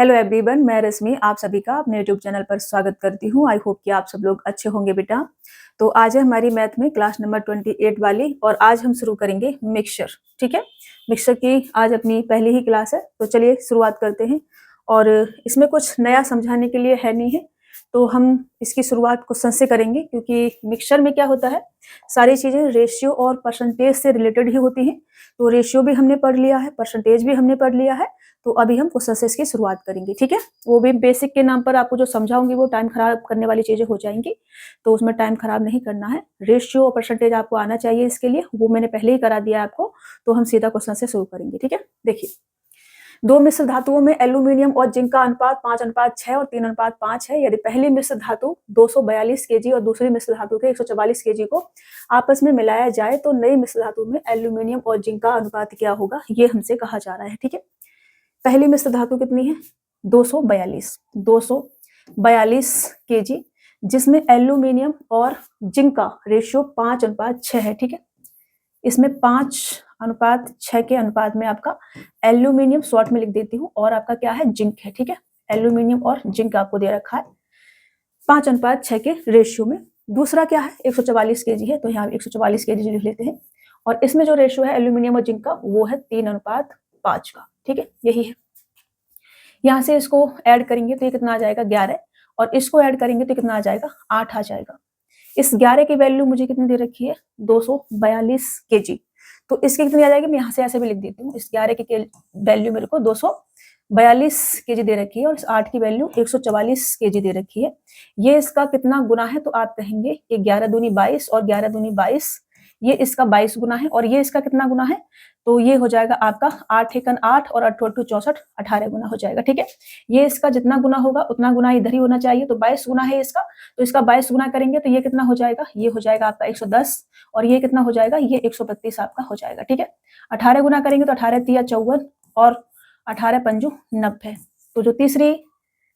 Hello everyone, मैं रश्मि आप सभी का अपने यूट्यूब चैनल पर स्वागत करती हूँ। आई होप कि आप सब लोग अच्छे होंगे बेटा। तो आज है हमारी मैथ में क्लास नंबर 28 वाली और आज हम शुरू करेंगे मिक्सचर। ठीक है, मिक्सचर की आज अपनी पहली ही क्लास है, तो चलिए शुरुआत करते हैं। और इसमें कुछ नया समझाने के लिए है नहीं है, तो हम इसकी शुरुआत क्वेश्चन से करेंगे, क्योंकि मिक्सचर में क्या होता है, सारी चीज़ें रेशियो और परसेंटेज से रिलेटेड ही होती हैं। तो रेशियो भी हमने पढ़ लिया है, परसेंटेज भी हमने पढ़ लिया है, तो अभी हम क्वेश्चन से इसकी शुरुआत करेंगे। ठीक है, वो भी बेसिक के नाम पर आपको जो समझाऊंगी वो टाइम खराब करने वाली चीजें हो जाएंगी, तो उसमें टाइम खराब नहीं करना है। रेशियो और परसेंटेज आपको आना चाहिए, इसके लिए वो मैंने पहले ही करा दिया आपको। तो हम सीधा क्वेश्चन से शुरू करेंगे। ठीक है, देखिए, दो मिश्र धातुओं में एल्यूमिनियम और जिंक का अनुपात 5:6 और 3:5 है। यदि पहली मिश्र धातु 242 केजी और दूसरी मिश्र धातु के 144 केजी को आपस में मिलाया जाए तो नई मिश्र धातु में एल्यूमिनियम और जिंक का अनुपात क्या होगा, ये हमसे कहा जा रहा है। ठीक है, पहली मिश्र धातु कितनी है, 242 केजी, जिसमें एल्यूमिनियम और जिंक का रेशियो 5:6 है। ठीक है, इसमें 5:6 के अनुपात में आपका एल्यूमिनियम शॉर्ट में लिख देती हूँ और आपका क्या है, जिंक है। ठीक है, एल्यूमिनियम और जिंक आपको दे रखा है 5:6 के रेशियो में। दूसरा क्या है, 144 केजी है, तो यहाँ 144 केजी लिख लेते हैं। और इसमें जो रेशियो है एल्यूमिनियम और जिंक का, वो है 3:5 का। ठीक है, यही है। यहाँ से इसको ऐड करेंगे तो ये कितना आ जाएगा, 11, और इसको ऐड करेंगे तो कितना आ जाएगा, 8 आ जाएगा। इस 11 की वैल्यू मुझे कितनी दे रखी है, 242 केजी, तो इसकी कितनी आ जाएगी, मैं यहाँ से ऐसे भी लिख देती हूँ। इस 11 की वैल्यू मेरे को 242 केजी दे रखी है और इस 8 की वैल्यू 144 केजी दे रखी है। ये इसका कितना गुना है, तो आप कहेंगे कि 11 दूनी 22 और 11 दूनी 22, ये इसका 22 गुना है। और ये इसका कितना गुना है, तो ये हो जाएगा आपका 8 एकन 8 और 8 64, 18 गुना हो जाएगा। ठीक है, ये इसका जितना गुना होगा उतना गुना इधर ही होना चाहिए, तो 22 गुना है इसका, तो इसका 22 गुना करेंगे तो ये कितना हो जाएगा, ये हो जाएगा आपका 110, और ये कितना हो जाएगा, ये 132 आपका हो जाएगा। ठीक है, 18 गुना करेंगे तो 18 तिया 54 और 18 पंजू 90। तो जो तीसरी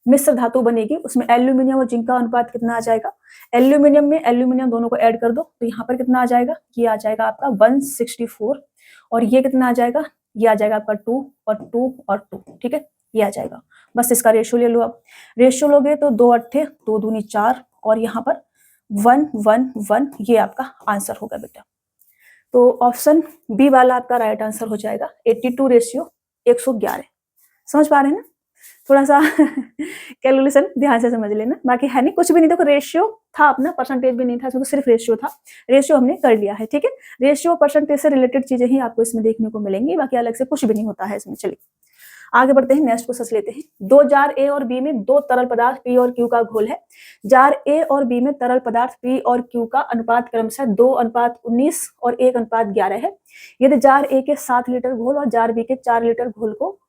मिश्र धातु बनेगी उसमें एल्यूमिनियम और जिंक का अनुपात कितना आ जाएगा, एल्यूमिनियम में एल्यूमिनियम दोनों को ऐड कर दो तो यहाँ पर कितना आ जाएगा, ये आ जाएगा आपका 164, और ये कितना आ जाएगा, ये आ जाएगा आपका 2 और 2 और 2। ठीक है, ये आ जाएगा। बस इसका रेशियो ले लो। आप रेशियो लोगे तो 2 8 2 दूनी 4 और यहाँ पर 1 1 1, ये आपका आंसर होगा बेटा। तो ऑप्शन बी वाला आपका राइट आंसर हो जाएगा, 82 रेशियो 111। समझ पा रहे हैं ना, थोड़ा सा कैलकुलेशन ध्यान से समझ लेना, बाकी है नहीं, कुछ भी नहीं। देखो, रेशियो था अपना, परसेंटेज भी नहीं था, इसमें तो सिर्फ रेशियो था, रेशियो हमने कर लिया है। ठीक है, रेशियो परसेंटेज से रिलेटेड चीजें ही आपको इसमें देखने को मिलेंगी, बाकी अलग से कुछ भी नहीं होता है इसमें। चलिए आगे बढ़ते हैं, नेक्स्ट क्वेश्चन लेते हैं। दो जार ए और बी में दो तरल पदार्थ पी और क्यू का घोल है। जार ए और बी में तरल पदार्थ पी और क्यू का अनुपात क्रमशः 2:19 और 1:11 है। यदि जार ए के 7 लीटर घोल और जार बी के 4 लीटर घोल को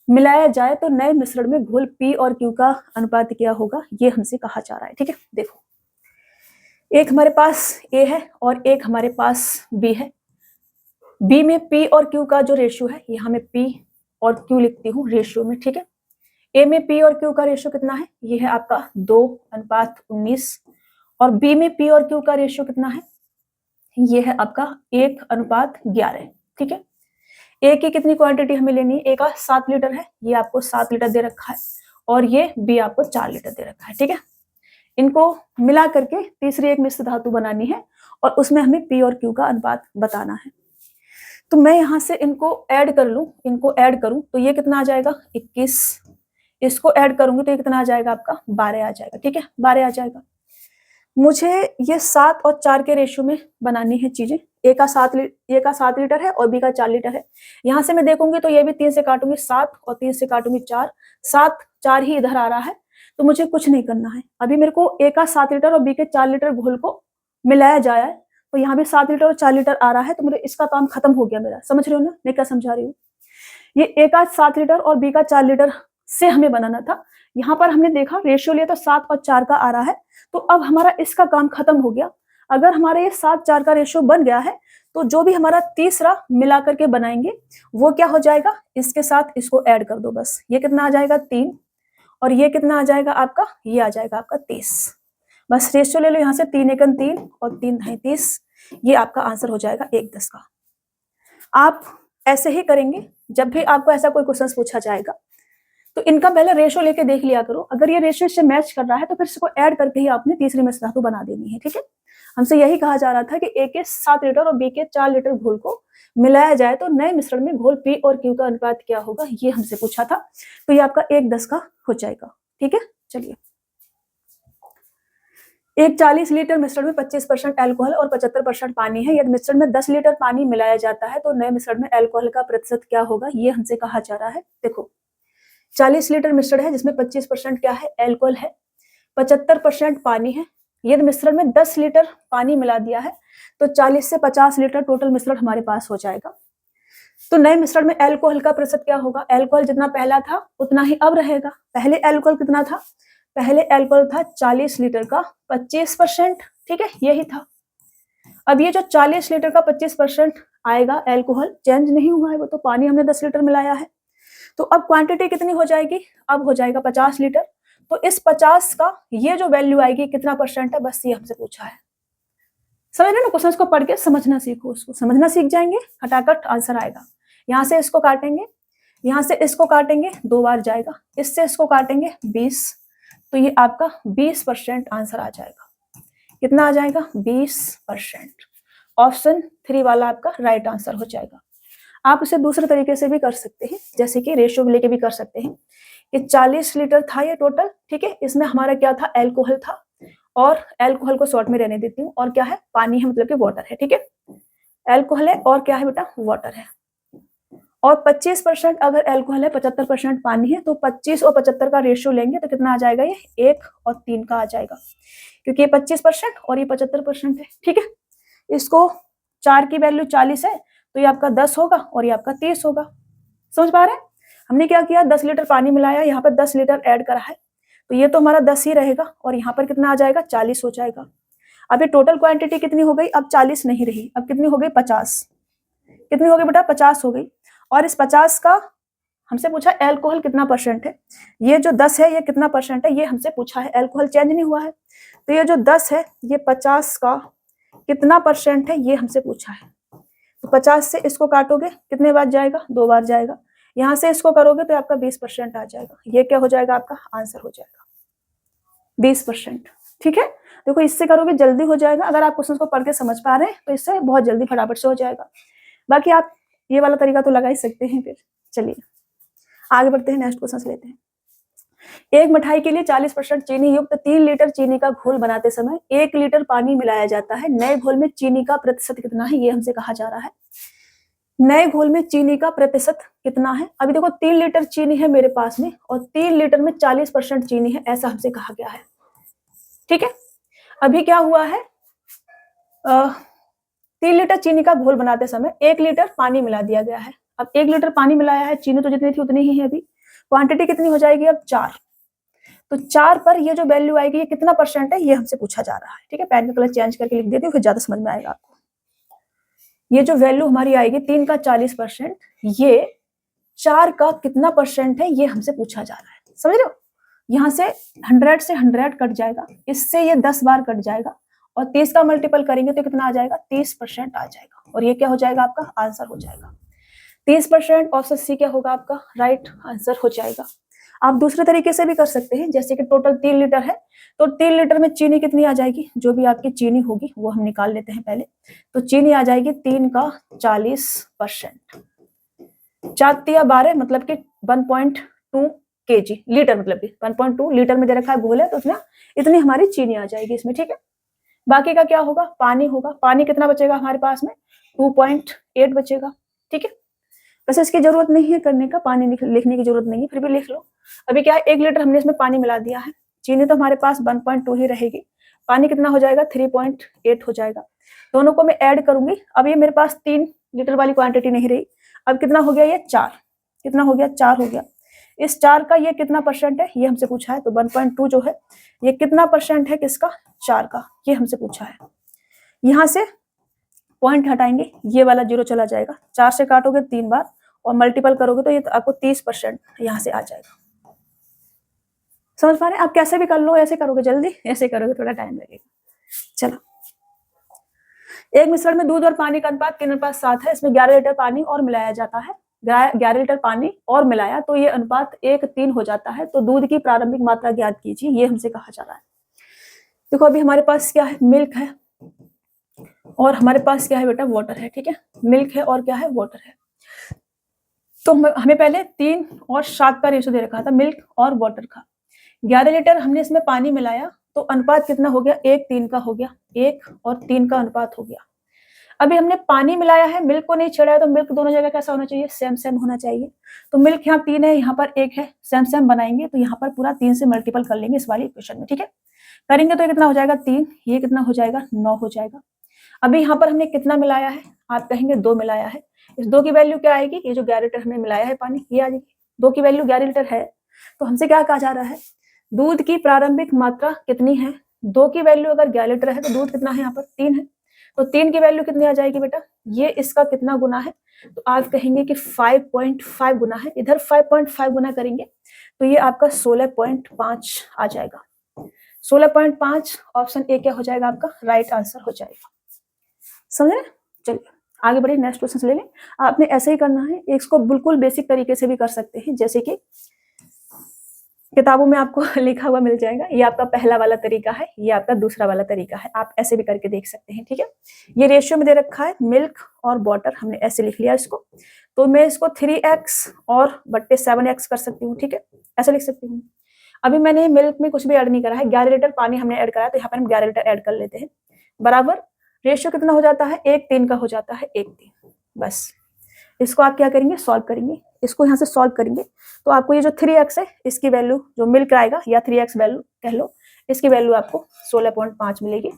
मिलाया जाए तो नए मिश्रण में घोल पी और क्यू का अनुपात क्या होगा, ये हमसे कहा जा रहा है। ठीक है, देखो, एक हमारे पास ए है और एक हमारे पास बी है। बी में पी और क्यू का जो रेशियो है, यहाँ में पी और क्यू लिखती हूँ रेशियो में। ठीक है, ए में पी और क्यू का रेशियो कितना है, ये है आपका 2:19, और बी में पी और क्यू का रेशियो कितना है, ये है आपका 1:11। ठीक है, ए की कितनी क्वांटिटी हमें लेनी है, ए का 7 लीटर है, ये आपको 7 लीटर दे रखा है, और ये बी आपको 4 लीटर दे रखा है। ठीक है, इनको मिला करके तीसरी एक मिश्र धातु बनानी है और उसमें हमें पी और क्यू का अनुपात बताना है। तो मैं यहाँ से इनको ऐड कर लूं, इनको ऐड करूं तो ये कितना आ जाएगा, 21, इसको ऐड करूंगी तो ये कितना आ जाएगा आपका, 12 आ जाएगा। ठीक है, 12 आ जाएगा। मुझे ये 7 और 4 के रेशियो में बनानी है चीजें। ए का 7 लीटर है और बी का 4 लीटर है। यहाँ से मैं देखूंगी तो ये भी 3 से काटूंगी 7 और 3 से काटूंगी 4, 7 4 ही इधर आ रहा है, तो मुझे कुछ नहीं करना है। अभी मेरे को ए का 7 लीटर और बी के 4 लीटर घोल को मिलाया जाए, तो यहाँ भी 7 लीटर और 4 लीटर आ रहा है, तो मेरे इसका काम खत्म हो गया मेरा। समझ रहे हो ना मैं क्या समझा रही हूँ। ये ए का 7 लीटर और बी का 4 लीटर से हमें बनाना था। यहाँ पर हमने देखा रेशियो लिया तो 7 और 4 का आ रहा है, तो अब हमारा इसका काम खत्म हो गया। अगर हमारा ये 7 4 का रेशियो बन गया है तो जो भी हमारा तीसरा मिला करके बनाएंगे वो क्या हो जाएगा, इसके साथ इसको ऐड कर दो बस। ये कितना आ जाएगा, 3, और ये कितना आ जाएगा आपका, ये आ जाएगा आपका 30। बस रेशियो ले लो यहाँ से, 3 एकन 3 और 3 ढाई 30, ये आपका आंसर हो जाएगा 1/10 का। आप ऐसे ही करेंगे जब भी आपको ऐसा कोई क्वेश्चन पूछा जाएगा, तो इनका पहले रेशो लेके देख लिया करो, अगर ये रेशो इससे मैच कर रहा है तो फिर इसको ऐड करके ही आपने तीसरी मिश्र धातु बना देनी है, ठीक है। हमसे यही कहा जा रहा था कि ए के 7 लीटर और बी के 4 लीटर घोल को मिलाया जाए तो नए मिश्रण में घोल पी और क्यू का अनुपात क्या होगा, ये हमसे पूछा था। तो ये आपका 1:10 का हो जाएगा, ठीक है। चलिए, एक 40 लीटर मिश्रण में 25% अल्कोहल और 75% पानी है। यदि मिश्रण में 10 लीटर पानी मिलाया जाता है तो नए मिश्रण में अल्कोहल का प्रतिशत क्या होगा, ये हमसे कहा जा रहा है। देखो, 40 लीटर मिश्रण है जिसमें 25% क्या है, अल्कोहल है, 75% पानी है। यदि मिश्रण में 10 लीटर पानी मिला दिया है तो 40 से 50 लीटर टोटल मिश्रण हमारे पास हो जाएगा। तो नए मिश्रण में अल्कोहल का प्रतिशत क्या होगा, अल्कोहल जितना पहला था उतना ही अब रहेगा। पहले अल्कोहल कितना था, पहले अल्कोहल था 40 लीटर का 25%, ठीक है, यही था। अब ये जो 40 लीटर का 25% आएगा अल्कोहल, चेंज नहीं हुआ है, वो तो पानी हमने 10 लीटर मिलाया है। तो अब क्वांटिटी कितनी हो जाएगी, अब हो जाएगा 50 लीटर। तो इस 50 का ये जो वैल्यू आएगी कितना परसेंट है, बस ये हमसे पूछा है। समझ रहे ना, क्वेश्चन को पढ़ के समझना सीखो, उसको समझना सीख जाएंगे, खटाखट आंसर आएगा। यहाँ से इसको काटेंगे, यहाँ से इसको काटेंगे, 2 बार जाएगा, इससे इसको काटेंगे 20, तो ये आपका 20% आंसर आ जाएगा। कितना आ जाएगा, 20%। ऑप्शन 3 वाला आपका राइट आंसर हो जाएगा। आप इसे दूसरे तरीके से भी कर सकते हैं, जैसे कि रेशियो लेके भी कर सकते हैं कि 40 लीटर था ये टोटल, ठीक है, इसमें हमारा क्या था, अल्कोहल था, और अल्कोहल को शॉर्ट में रहने देती हूँ, और क्या है, पानी है, मतलब कि वाटर है, ठीक है, अल्कोहल है और क्या है बेटा, वाटर है। और 25% अगर अल्कोहल है, 75% पानी है, तो 25 और 75 का रेशियो लेंगे तो कितना आ जाएगा, ये 1 और 3 का आ जाएगा, क्योंकि ये 25% और ये 75% है, ठीक है। इसको 4 की वैल्यू 40 है तो ये आपका 10 होगा और ये आपका 30 होगा। समझ पा रहे हैं, हमने क्या किया, 10 लीटर पानी मिलाया, यहाँ पर 10 लीटर ऐड करा है, तो ये तो हमारा 10 ही रहेगा, और यहाँ पर कितना आ जाएगा, 40 हो जाएगा। अब ये टोटल क्वांटिटी कितनी हो गई, अब 40 नहीं रही, अब कितनी हो गई, 50। कितनी हो गई बेटा, 50 हो गई। और इस 50 का हमसे पूछा अल्कोहल कितना परसेंट है, ये जो 10 है ये कितना परसेंट है, ये हमसे पूछा है, अल्कोहल चेंज नहीं हुआ है। तो ये जो 10 है ये 50 का कितना परसेंट है, ये हमसे पूछा है। तो 50 से इसको काटोगे कितने बार जाएगा, 2 बार जाएगा। यहाँ से इसको करोगे तो आपका 20% आ जाएगा। ये क्या हो जाएगा, आपका आंसर हो जाएगा 20%, ठीक है। देखो, इससे करोगे जल्दी हो जाएगा, अगर आप क्वेश्चन को पढ़ के समझ पा रहे हैं तो इससे बहुत जल्दी फटाफट से हो जाएगा। बाकी आप ये वाला तरीका तो लगा ही सकते हैं। फिर चलिए आगे बढ़ते हैं, नेक्स्ट क्वेश्चन लेते हैं। एक मिठाई के लिए 40% चीनी युक्त 3 लीटर चीनी का घोल बनाते समय 1 लीटर पानी मिलाया जाता है। नए घोल में चीनी का प्रतिशत कितना है, ये हमसे कहा जा रहा है। नए घोल में चीनी का प्रतिशत कितना है। अभी देखो 3 लीटर चीनी है मेरे पास में और 3 लीटर में 40% चीनी है, ऐसा हमसे कहा गया है, ठीक है। अभी क्या हुआ है, 3 लीटर चीनी का घोल बनाते समय 1 लीटर पानी मिला दिया गया है। अब 1 लीटर पानी मिलाया है, चीनी तो जितनी थी उतनी ही है, अभी क्वांटिटी कितनी हो जाएगी, अब 4। तो 4 पर ये जो वैल्यू आएगी ये कितना परसेंट है, ये हमसे पूछा जा रहा है, ठीक है। पेन का कलर चेंज करके लिख देती हूँ, फिर ज्यादा समझ में आएगा आपको। ये जो वैल्यू हमारी आएगी 3 का 40%, ये 4 का कितना परसेंट है, ये हमसे पूछा जा रहा है। समझ रहे हो, यहाँ से 100 से 100 कट जाएगा, इससे ये 10 बार कट जाएगा, और 30 का मल्टीपल करेंगे तो कितना आ जाएगा, 30% आ जाएगा, और ये क्या हो जाएगा, आपका आंसर हो जाएगा 30%। ऑप्शन सी क्या होगा, आपका राइट आंसर हो जाएगा। आप दूसरे तरीके से भी कर सकते हैं, जैसे कि टोटल 3 लीटर है तो 3 लीटर में चीनी कितनी आ जाएगी, जो भी आपकी चीनी होगी वो हम निकाल लेते हैं पहले। तो चीनी आ जाएगी 3 का 40%, 4 या 12 मतलब कि 1.2 kg, लीटर मतलब कि 1.2 लीटर में दे रखा है घोल है, तो इतनी हमारी चीनी आ जाएगी इसमें, ठीक है। बाकी का क्या होगा, पानी होगा। पानी कितना बचेगा हमारे पास में, 2.8 बचेगा, ठीक है। वैसे इसकी जरूरत नहीं है करने का, पानी लिखने की जरूरत नहीं है, फिर भी लिख लो। अभी क्या है, 1 लीटर हमने इसमें पानी मिला दिया है, चीनी तो हमारे पास 1.2 ही रहेगी, पानी कितना हो जाएगा, 3.8 हो जाएगा। दोनों को मैं ऐड करूंगी, अब ये मेरे पास 3 लीटर वाली क्वांटिटी नहीं रही, अब कितना हो गया, ये 4, कितना हो गया, 4 हो गया। इस 4 का ये कितना परसेंट है, ये हमसे पूछा है। तो 1.2 जो है ये कितना परसेंट है, किसका, 4 का, ये हमसे पूछा है। यहाँ से पॉइंट हटाएंगे, ये वाला 0 चला जाएगा, 4 से काटोगे 3 बार और मल्टीपल करोगे तो ये आपको 30% यहाँ से आ जाएगा। समझ पा रहे हैं, आप कैसे भी कर लो, ऐसे करोगे जल्दी, ऐसे करोगे थोड़ा टाइम लगेगा। चलो, एक मिश्रण में दूध और पानी का अनुपात 3:7 है, इसमें 11 लीटर पानी और मिलाया जाता है। 11 लीटर पानी और मिलाया तो ये अनुपात 1:3 हो जाता है। तो दूध की प्रारंभिक मात्रा ज्ञात कीजिए, ये हमसे कहा जा रहा है। देखो अभी हमारे पास क्या है, मिल्क है और हमारे पास क्या है बेटा, वाटर है। ठीक है, मिल्क है और क्या है, वाटर है। तो हमें पहले 3 और 7 का रेशो दे रखा था मिल्क और वाटर का। 11 लीटर हमने इसमें पानी मिलाया तो अनुपात कितना हो गया, 1:3 का हो गया, 1 और 3 का अनुपात हो गया। अभी हमने पानी मिलाया है, मिल्क को नहीं छेड़ा है, तो मिल्क दोनों जगह कैसा होना चाहिए, सेम सेम होना चाहिए। तो मिल्क यहाँ 3 है, यहाँ पर 1 है, सेम सेम बनाएंगे तो यहाँ पर पूरा 3 से मल्टीपल कर लेंगे इस वाली इक्वेशन में। ठीक है, करेंगे तो ये कितना हो जाएगा, 3, ये कितना हो जाएगा, 9 हो जाएगा। अभी यहाँ पर हमने कितना मिलाया है, आप कहेंगे 2 मिलाया है। इस 2 की वैल्यू क्या आएगी, ये जो 11 लीटर हमने मिलाया है पानी, ये आ जाएगी। 2 की वैल्यू 11 लीटर है, तो हमसे क्या कहा जा रहा है, दूध की प्रारंभिक मात्रा कितनी है। 2 की वैल्यू अगर 11 लीटर है तो दूध कितना है यहाँ पर, 3 है। तो 3 की वैल्यू कितनी आ जाएगी बेटा, ये इसका कितना गुना है, तो आप कहेंगे कि 5.5 गुना है। इधर 5.5 गुना करेंगे तो ये आपका 16.5 आ जाएगा। 16.5 ऑप्शन ए क्या हो जाएगा, आपका राइट आंसर हो जाएगा। समझे? चलिए आगे बढ़े, नेक्स्ट क्वेश्चन ले लें। आपने ऐसे ही करना है, इसको बिल्कुल बेसिक तरीके से भी कर सकते हैं, जैसे कि किताबों में आपको लिखा हुआ मिल जाएगा। ये आपका पहला वाला तरीका है, ये आपका दूसरा वाला तरीका है, आप ऐसे भी करके देख सकते हैं। ठीक है, ये रेशियो में दे रखा है मिल्क और वाटर, हमने ऐसे लिख लिया इसको, तो मैं इसको 3x और बट्टे 7x कर सकती हूँ। ठीक है, ऐसे लिख सकती हूँ। अभी मैंने मिल्क में कुछ भी ऐड नहीं करा है, 11 लीटर पानी हमने ऐड करा, तो यहाँ पर हम 11 लीटर ऐड कर लेते हैं। बराबर रेशियो कितना हो जाता है, 1:3 का हो जाता है, 1:3। बस इसको आप क्या करेंगे, सॉल्व करेंगे, इसको यहाँ से सॉल्व करेंगे तो आपको ये जो 3x है इसकी वैल्यू जो मिल्क आएगा, या 3x वैल्यू कह लो, इसकी वैल्यू आपको 16.5 मिलेगी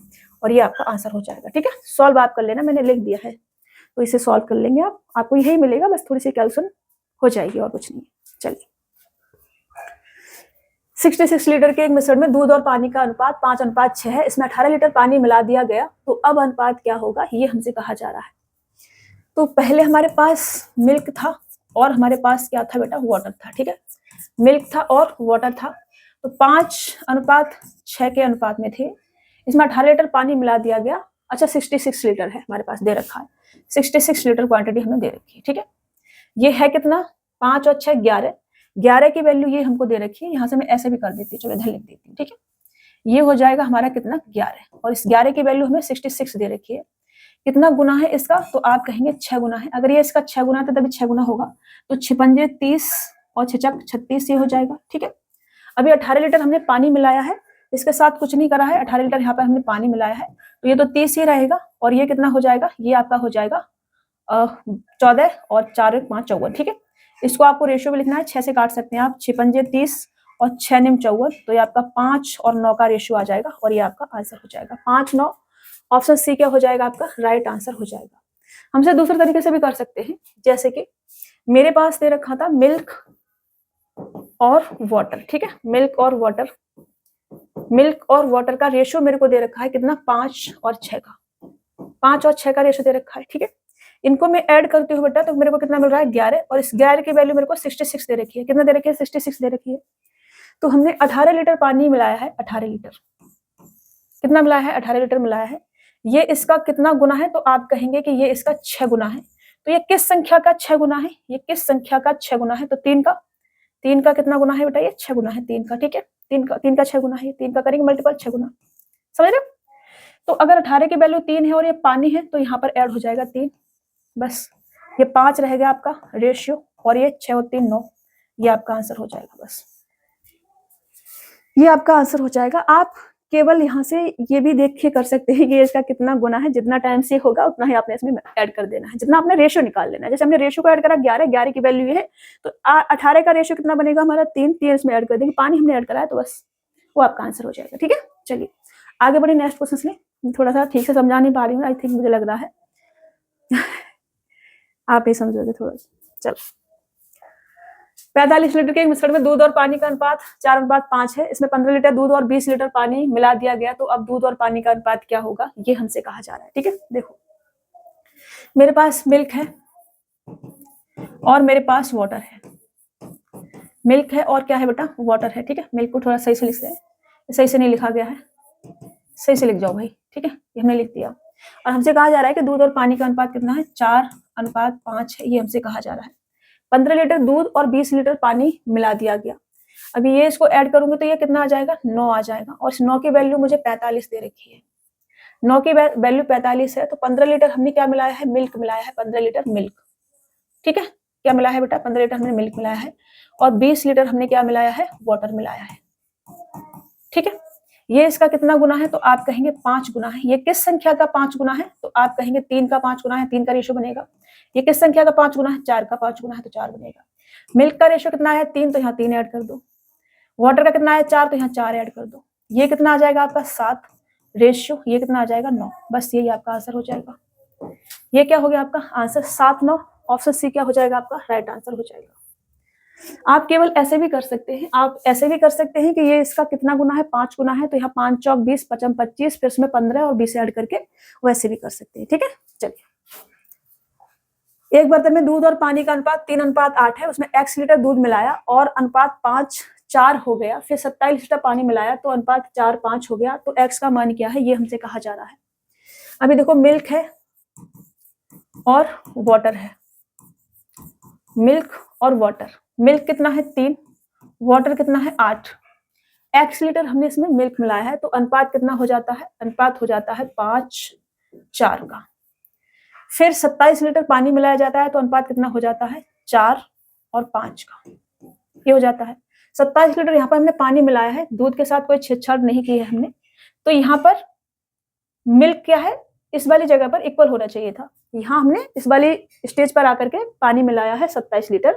और ये आपका आंसर हो जाएगा। ठीक है, सॉल्व आप कर लेना, मैंने लिख दिया है, तो इसे सॉल्व कर लेंगे आप, आपको यही मिलेगा, बस थोड़ी सी कैलकुलेशन हो जाएगी और कुछ नहीं। चलिए 66 लीटर के एक मिश्रण में दूध और पानी का अनुपात 5:6 है, इसमें 18 लीटर पानी मिला दिया गया, तो अब अनुपात क्या होगा, ये हमसे कहा जा रहा है। तो पहले हमारे पास मिल्क था और हमारे पास क्या था बेटा, वाटर था। ठीक है, मिल्क था और वाटर था, तो 5:6 के अनुपात में थे। इसमें 18 लीटर पानी मिला दिया गया। अच्छा 66 लीटर है हमारे पास दे रखा है, 66 लीटर क्वांटिटी हमें दे रखी है। ठीक है, ये है कितना, 5 और 6 11, 11 की वैल्यू ये हमको दे रखी है, यहाँ से मैं ऐसे भी कर देती हूँ, चलो इधर लिख देती हूँ। ठीक है, ये हो जाएगा हमारा कितना, 11, और इस 11 की वैल्यू हमें 66 दे रखी है। कितना गुना है इसका, तो आप कहेंगे 6 गुना है। अगर ये इसका 6 गुना था तभी 6 गुना होगा, तो 6×5 30 और 6×4 36 ये हो जाएगा। ठीक है, अभी 18 लीटर हमने पानी मिलाया है, इसके साथ कुछ नहीं करा है, 18 लीटर यहाँ पर हमने पानी मिलाया है, तो ये तो 30 ही रहेगा, और ये कितना हो जाएगा, ये आपका हो जाएगा 14 और 4 1 5 54। ठीक है, इसको आपको रेशियो में लिखना है, 6 से काट सकते हैं आप, 6×5 30 और 6 9 54, तो ये आपका 5 और 9 का रेशियो आ जाएगा और ये आपका आंसर हो जाएगा 5 9। ऑप्शन सी क्या हो जाएगा, आपका राइट आंसर हो जाएगा। हमसे दूसरे तरीके से भी कर सकते हैं, जैसे कि मेरे पास दे रखा था मिल्क और वाटर। ठीक है, मिल्क और वाटर, मिल्क और वाटर का रेशियो मेरे को दे रखा है कितना, 5 और 6 का, 5 और 6 का रेशियो दे रखा है। ठीक है, इनको मैं ऐड करती हूँ बेटा, तो मेरे को कितना मिल रहा है, 11, और इस 11 की वैल्यू मेरे को 66 दे रखी है। कितना दे रखी है, 66 दे रखी है। तो हमने 18 लीटर पानी मिलाया है, 18 लीटर कितना मिलाया है, 18 लीटर मिलाया है। ये इसका कितना गुना है, तो आप कहेंगे कि ये इसका 6 गुना है। तो ये किस संख्या का 6 गुना है, ये किस संख्या का 6 गुना है, तो 3 का कितना गुना है बेटा, ये 6 गुना है 3 का। ठीक है, 3 का 6 गुना है, 3 का करेंगे मल्टीपल 6 गुना, समझ रहे? तो अगर 18 की वैल्यू 3 है और ये पानी है, तो यहाँ पर ऐड हो जाएगा 3, बस ये 5 रहेगा आपका रेशियो, और ये 6 और 3 9, ये आपका आंसर हो जाएगा। बस ये आपका आंसर हो जाएगा। आप केवल यहाँ से ये भी देख के कर सकते हैं कि इसका कितना गुना है, जितना टाइम से होगा उतना ही आपने इसमें ऐड कर देना है, जितना आपने रेशियो निकाल लेना है। जैसे हमने रेशियो को ऐड करा 11 की वैल्यू ये है, तो 18 का रेशियो कितना बनेगा हमारा, 3 इसमें ऐड कर देंगे, पानी हमने ऐड करा है, तो बस वो आपका आंसर हो जाएगा। ठीक है, चलिए आगे बढ़े नेक्स्ट क्वेश्चन में। थोड़ा सा ठीक से समझा नहीं पा रही हूँ, आई थिंक मुझे लग रहा है आप ही समझोगे थोड़ा सा। चलो 45 लीटर के मिश्रण में दूध और पानी का अनुपात 4:5 है, इसमें 15 लीटर दूध और 20 लीटर पानी मिला दिया गया, तो अब दूध और पानी का अनुपात क्या होगा, ये हमसे कहा जा रहा है। ठीक है, देखो मेरे पास मिल्क है और मेरे पास वाटर है, मिल्क है और क्या है बेटा, वाटर है। ठीक है, मिल्क को थोड़ा सही से लिखते हैं, सही से नहीं लिखा गया है, सही से लिख जाओ भाई। ठीक है, ये हमने लिख दिया, और हमसे कहा जा रहा है कि दूध और पानी का अनुपात कितना है, 4:5 है, ये हमसे कहा जा रहा है। 15 लीटर दूध और 20 लीटर पानी मिला दिया गया। अभी ये इसको ऐड करूंगी तो ये कितना आ जाएगा, 9 आ जाएगा, और इस 9 की वैल्यू मुझे 45 दे रखी है। 9 की वैल्यू 45 है, तो 15 लीटर हमने क्या मिलाया है, मिल्क मिलाया है, 15 लीटर मिल्क। ठीक है, क्या मिलाया है बेटा, 15 लीटर हमने मिल्क मिलाया है, और 20 लीटर हमने क्या मिलाया है, वाटर मिलाया है। ठीक है, ये इसका कितना गुना है, तो आप कहेंगे 5 गुना है। ये किस संख्या का 5 गुना है, तो आप कहेंगे 3 का 5 गुना है, 3 का रेशियो बनेगा। ये किस संख्या का 5 गुना है, 4 का 5 गुना है, तो 4 बनेगा। मिल्क का रेशियो कितना है, 3, तो यहाँ 3 ऐड कर दो। वाटर का कितना है, 4, तो यहाँ 4 ऐड कर दो। ये कितना आ जाएगा आपका 7 रेशियो, ये कितना आ जाएगा 9। बस यही आपका आंसर हो जाएगा। ये क्या हो गया आपका आंसर, 7, 9। ऑप्शन सी क्या हो जाएगा आपका राइट आंसर हो जाएगा। आप केवल ऐसे भी कर सकते हैं, आप ऐसे भी कर सकते हैं कि ये इसका कितना गुना है, 5 गुना है, तो यहाँ 5 चौक 20, 55 25, फिर उसमें 15 और 20 ऐड करके वैसे भी कर सकते हैं। ठीक है, चलिए। एक बर्तन में दूध और पानी का अनुपात 3:8 है, उसमें x लीटर दूध मिलाया और अनुपात 5:4 हो गया, फिर 27 लीटर पानी मिलाया तो अनुपात 4:5 हो गया, तो x का मान क्या है, ये हमसे कहा जा रहा है। अभी देखो, मिल्क है और वाटर है, मिल्क और वाटर। मिल्क कितना है 3, वाटर कितना है 8, x लीटर हमने इसमें मिल्क मिलाया है, तो अनुपात कितना हो जाता है, अनुपात हो जाता है 5:4 का। फिर 27 लीटर पानी मिलाया जाता है, तो अनुपात कितना हो जाता है, 4 और 5 का, ये हो जाता है। 27 लीटर यहाँ पर हमने पानी मिलाया है, दूध के साथ कोई छेड़छाड़ नहीं की है हमने, तो यहाँ पर मिल्क क्या है, इस वाली जगह पर इक्वल होना चाहिए था। यहाँ हमने इस वाली स्टेज पर आकर के पानी मिलाया है 27 लीटर,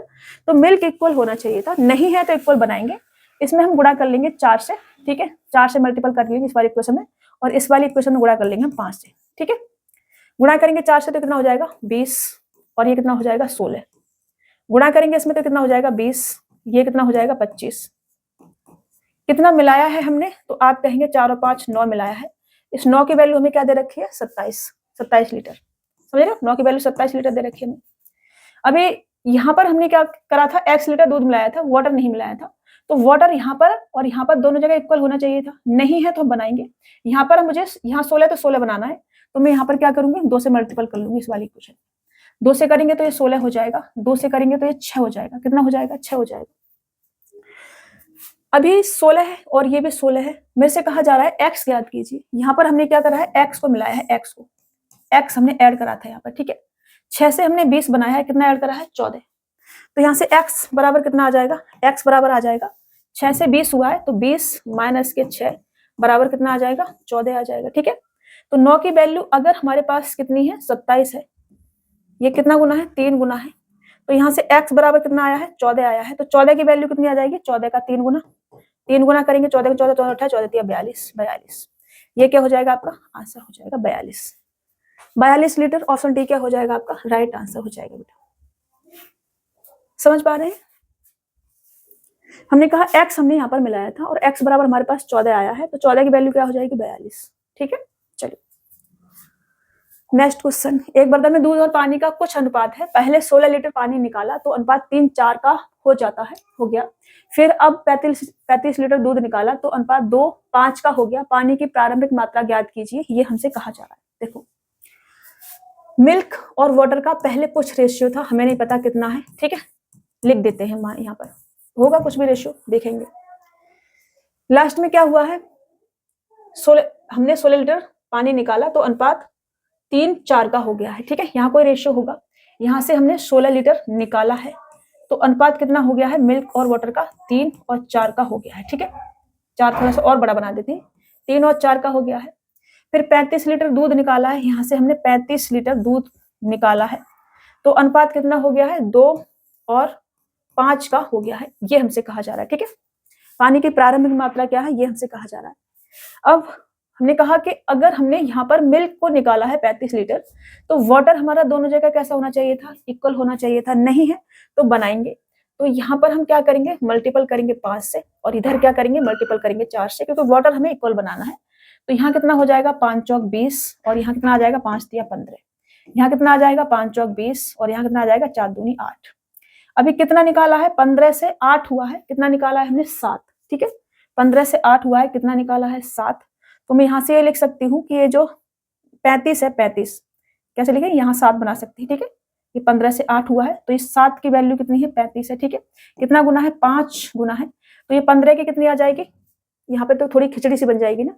तो मिल्क इक्वल होना चाहिए था, नहीं है तो इक्वल बनाएंगे। इसमें हम गुणा कर लेंगे 4 से। ठीक है, 4 से मल्टीपल कर लेंगे इस वाली इक्वेशन में, और इस वाली इक्वेशन में गुणा कर लेंगे हम 5 से। ठीक है, गुणा करेंगे 4 से तो कितना हो जाएगा 20, और ये कितना हो जाएगा 16। गुणा करेंगे इसमें तो कितना हो जाएगा 20, ये कितना हो जाएगा 25। कितना मिलाया है हमने, तो आप कहेंगे 4 और 5 9 मिलाया है। इस 9 की वैल्यू हमें क्या दे रखी है, 27 लीटर। समझ रहे हो, 9 की वैल्यू 27 लीटर दे रखी है हमें। अभी यहाँ पर हमने क्या करा था, x लीटर दूध मिलाया था, वाटर नहीं मिलाया था, तो वाटर यहाँ पर और यहाँ पर दोनों जगह इक्वल होना चाहिए था, नहीं है तो हम बनाएंगे। यहाँ पर मुझे यहाँ 16 तो 16 बनाना है, तो मैं यहाँ पर क्या करूंगी, 2 से मल्टीपल कर लूंगी इस वाली इक्वेशन। 2 से करेंगे तो ये 16 हो जाएगा, 2 से करेंगे तो ये 6 हो जाएगा। कितना हो जाएगा, 6 हो जाएगा। अभी 16 है और ये भी 16 है, मेरे से कहा जा रहा है x ज्ञात कीजिए। यहाँ पर हमने क्या करा है, x को मिलाया है, x को, x हमने ऐड करा था यहाँ पर। ठीक है, 6 से हमने 20 बनाया है, कितना ऐड करा है 14, तो यहाँ से x बराबर कितना आ जाएगा, x बराबर आ जाएगा 6 से 20 हुआ है, तो 20 माइनस के 6 बराबर कितना आ जाएगा, 14 आ जाएगा। ठीक है, तो 9 की वैल्यू अगर हमारे पास कितनी है, 27 है, ये कितना गुना है, 3 गुना है, तो यहाँ से x बराबर कितना आया है, 14 आया है, तो 14 की वैल्यू कितनी आ जाएगी, 14 का 3 गुना। 3 गुना करेंगे 14 का 14, 14 14 42, 42। ये क्या हो जाएगा आपका आंसर हो जाएगा 42 लीटर। ऑप्शन डी क्या हो जाएगा आपका राइट आंसर हो जाएगा बेटा। समझ पा रहे हैं, हमने कहा x हमने यहाँ पर मिलाया था और x बराबर हमारे पास 14 आया है, तो 14 की वैल्यू क्या हो जाएगी 42। ठीक है, चलिए नेक्स्ट क्वेश्चन। एक बर्तन में दूध और पानी का कुछ अनुपात है, पहले 16 लीटर पानी निकाला तो अनुपात 3:4 का हो जाता है, हो गया। फिर अब 35 लीटर दूध निकाला तो अनुपात 2:5 का हो गया। पानी की प्रारंभिक मात्रा ज्ञात कीजिए, ये हमसे कहा जा रहा है। देखो, मिल्क और वाटर का पहले कुछ रेशियो था, हमें नहीं पता कितना है। ठीक है, लिख देते हैं यहाँ पर, होगा कुछ भी रेशियो, देखेंगे। लास्ट में क्या हुआ है, हमने 16 लीटर पानी निकाला तो अनुपात 3:4 का हो गया है। ठीक है, यहाँ कोई रेशियो होगा, यहाँ से हमने 16 लीटर निकाला है तो अनुपात कितना हो गया है, मिल्क और वाटर का 3 और 4 का हो गया है। ठीक है, 4 थोड़ा सा और बड़ा बना देते हैं, 3 और 4 का हो गया है। फिर 35 लीटर दूध निकाला है, यहाँ से हमने 35 लीटर दूध निकाला है तो अनुपात कितना हो गया है, 2 और 5 का हो गया है, ये हमसे कहा जा रहा है। ठीक है, पानी की प्रारंभिक मात्रा क्या है, ये हमसे कहा जा रहा है। अब हमने कहा कि अगर हमने यहाँ पर मिल्क को निकाला है 35 लीटर तो वाटर हमारा दोनों जगह कैसा होना चाहिए था, इक्वल होना चाहिए था, नहीं है तो बनाएंगे। तो यहाँ पर हम क्या करेंगे, मल्टीपल करेंगे 5 से, और इधर क्या करेंगे, मल्टीपल करेंगे 4 से, क्योंकि वाटर हमें इक्वल बनाना है। तो यहाँ कितना हो जाएगा, 5 चौक 20, और यहाँ कितना आ जाएगा, 5 तिया 15। यहाँ कितना आ जाएगा, 5 चौक 20, और यहाँ कितना आ जाएगा, 4 दूनी 8। अभी कितना निकाला है, 15 से 8 हुआ है, कितना निकाला है हमने, 7। ठीक है, 15 से 8 हुआ है, कितना निकाला है, 7। तो मैं यहाँ से ये लिख सकती हूँ कि ये जो 35 है, 35 कैसे लिखे, यहाँ 7 बना सकती है। ठीक है, ये 15 से 8 हुआ है, तो इस 7 की वैल्यू कितनी है 35 है, ठीक है। कितना गुना है 5 गुना है, तो ये 15 की कितनी आ जाएगी, यहाँ पे तो थोड़ी खिचड़ी सी बन जाएगी ना।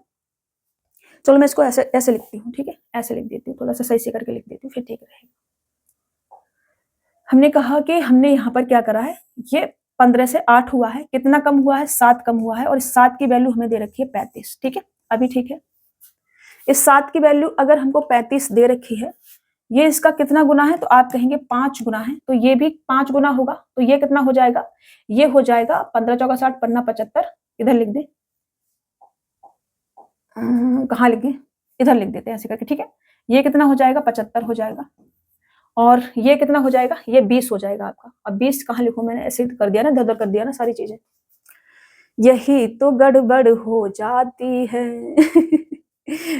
चलो मैं इसको ऐसे ऐसे लिखती हूँ, ठीक है, ऐसे लिख देती हूँ, थोड़ा सा सही से करके लिख देती हूँ, फिर ठीक रहेगा। हमने कहा कि हमने यहाँ पर क्या करा है, ये 15 से 8 हुआ है, कितना कम हुआ है 7 कम हुआ है, और इस 7 की वैल्यू हमें दे रखी है 35, ठीक है। अभी ठीक है, इस 7 की वैल्यू अगर हमको 35 दे रखी है, ये इसका कितना गुना है, तो आप कहेंगे 5 गुना है, तो ये भी 5 गुना होगा, तो ये कितना हो जाएगा, ये हो जाएगा 15 चौका 60 पन्ना 75, इधर लिख दे, कहाँ लिख दे, इधर लिख देते हैं ऐसे करके, ठीक है। ये कितना हो जाएगा 75 हो जाएगा, और ये कितना हो जाएगा, ये 20 हो जाएगा आपका। अब 20 कहाँ लिखूं, मैंने ऐसे कर दिया ना, इधर कर दिया ना सारी चीजें, यही तो गड़बड़ हो जाती है।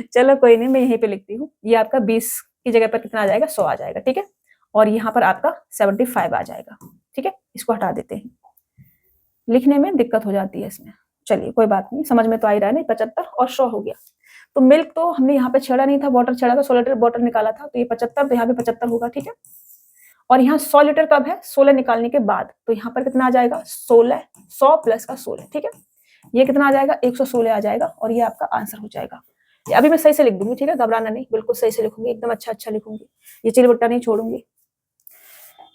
चलो कोई नहीं, मैं यहीं पे लिखती हूँ, ये आपका 20 की जगह पर कितना आ जाएगा 100 आ जाएगा, ठीक है। और यहाँ पर आपका 75 आ जाएगा, ठीक है। इसको हटा देते हैं, लिखने में दिक्कत हो जाती है इसमें, चलिए कोई बात नहीं, समझ में तो आ ही रहा है ना। 75 और 100 हो गया, तो मिल्क तो हमने यहाँ पे छेड़ा नहीं था, वाटर छेड़ा था, 16 लीटर वाटर निकाला था, तो ये 75, तो यहाँ पे 75 होगा, ठीक है। और यहाँ 100 लीटर कब है, 16 निकालने के बाद, तो यहाँ पर कितना आ जाएगा 16, 100 प्लस का 16, ठीक है। ये कितना आ जाएगा 116 आ जाएगा, और ये आपका आंसर हो जाएगा। अभी मैं सही से लिख दूंगी, ठीक है, घबराना नहीं, बिल्कुल सही से लिखूंगी, एकदम अच्छा अच्छा लिखूंगी, ये चिलबट्टा नहीं छोड़ूंगी,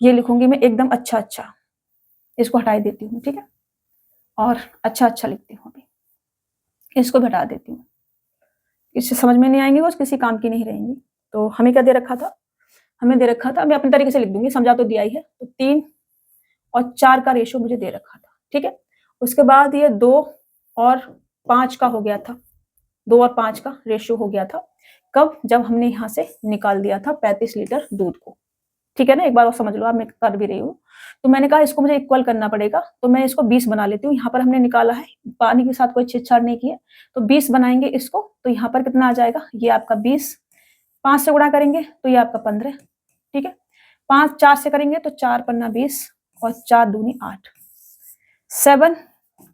ये लिखूंगी मैं एकदम अच्छा अच्छा। इसको हटा देती हूँ, ठीक है, और अच्छा अच्छा लिखती हूँ। अभी इसको भी हटा देती हूँ, इससे समझ में नहीं आएंगे, वो किसी काम की नहीं रहेंगी। तो हमें क्या दे रखा था, हमें दे रखा था, मैं अपने तरीके से लिख दूंगी, समझा तो दिया ही है, तो 3 और 4 का रेशियो मुझे दे रखा था, ठीक है। उसके बाद ये 2 और 5 का हो गया था, 2 और 5 का रेशियो हो गया था, कब, जब हमने यहाँ से निकाल दिया था 35 लीटर दूध को, ठीक है ना। एक बार और समझ लो, आप मैं कर भी रही हूँ, तो मैंने कहा इसको मुझे इक्वल करना पड़ेगा, तो मैं इसको 20 बना लेती हूँ। यहाँ पर हमने निकाला है, पानी के साथ कोई छेड़छाड़ नहीं की है, तो 20 बनाएंगे इसको, तो यहाँ पर कितना आ जाएगा, ये आपका 20, 5 से गुणा करेंगे तो ये आपका 15, ठीक है। 5 4 से करेंगे तो 4 पन्ना 20, और 4 दूनी 8, 7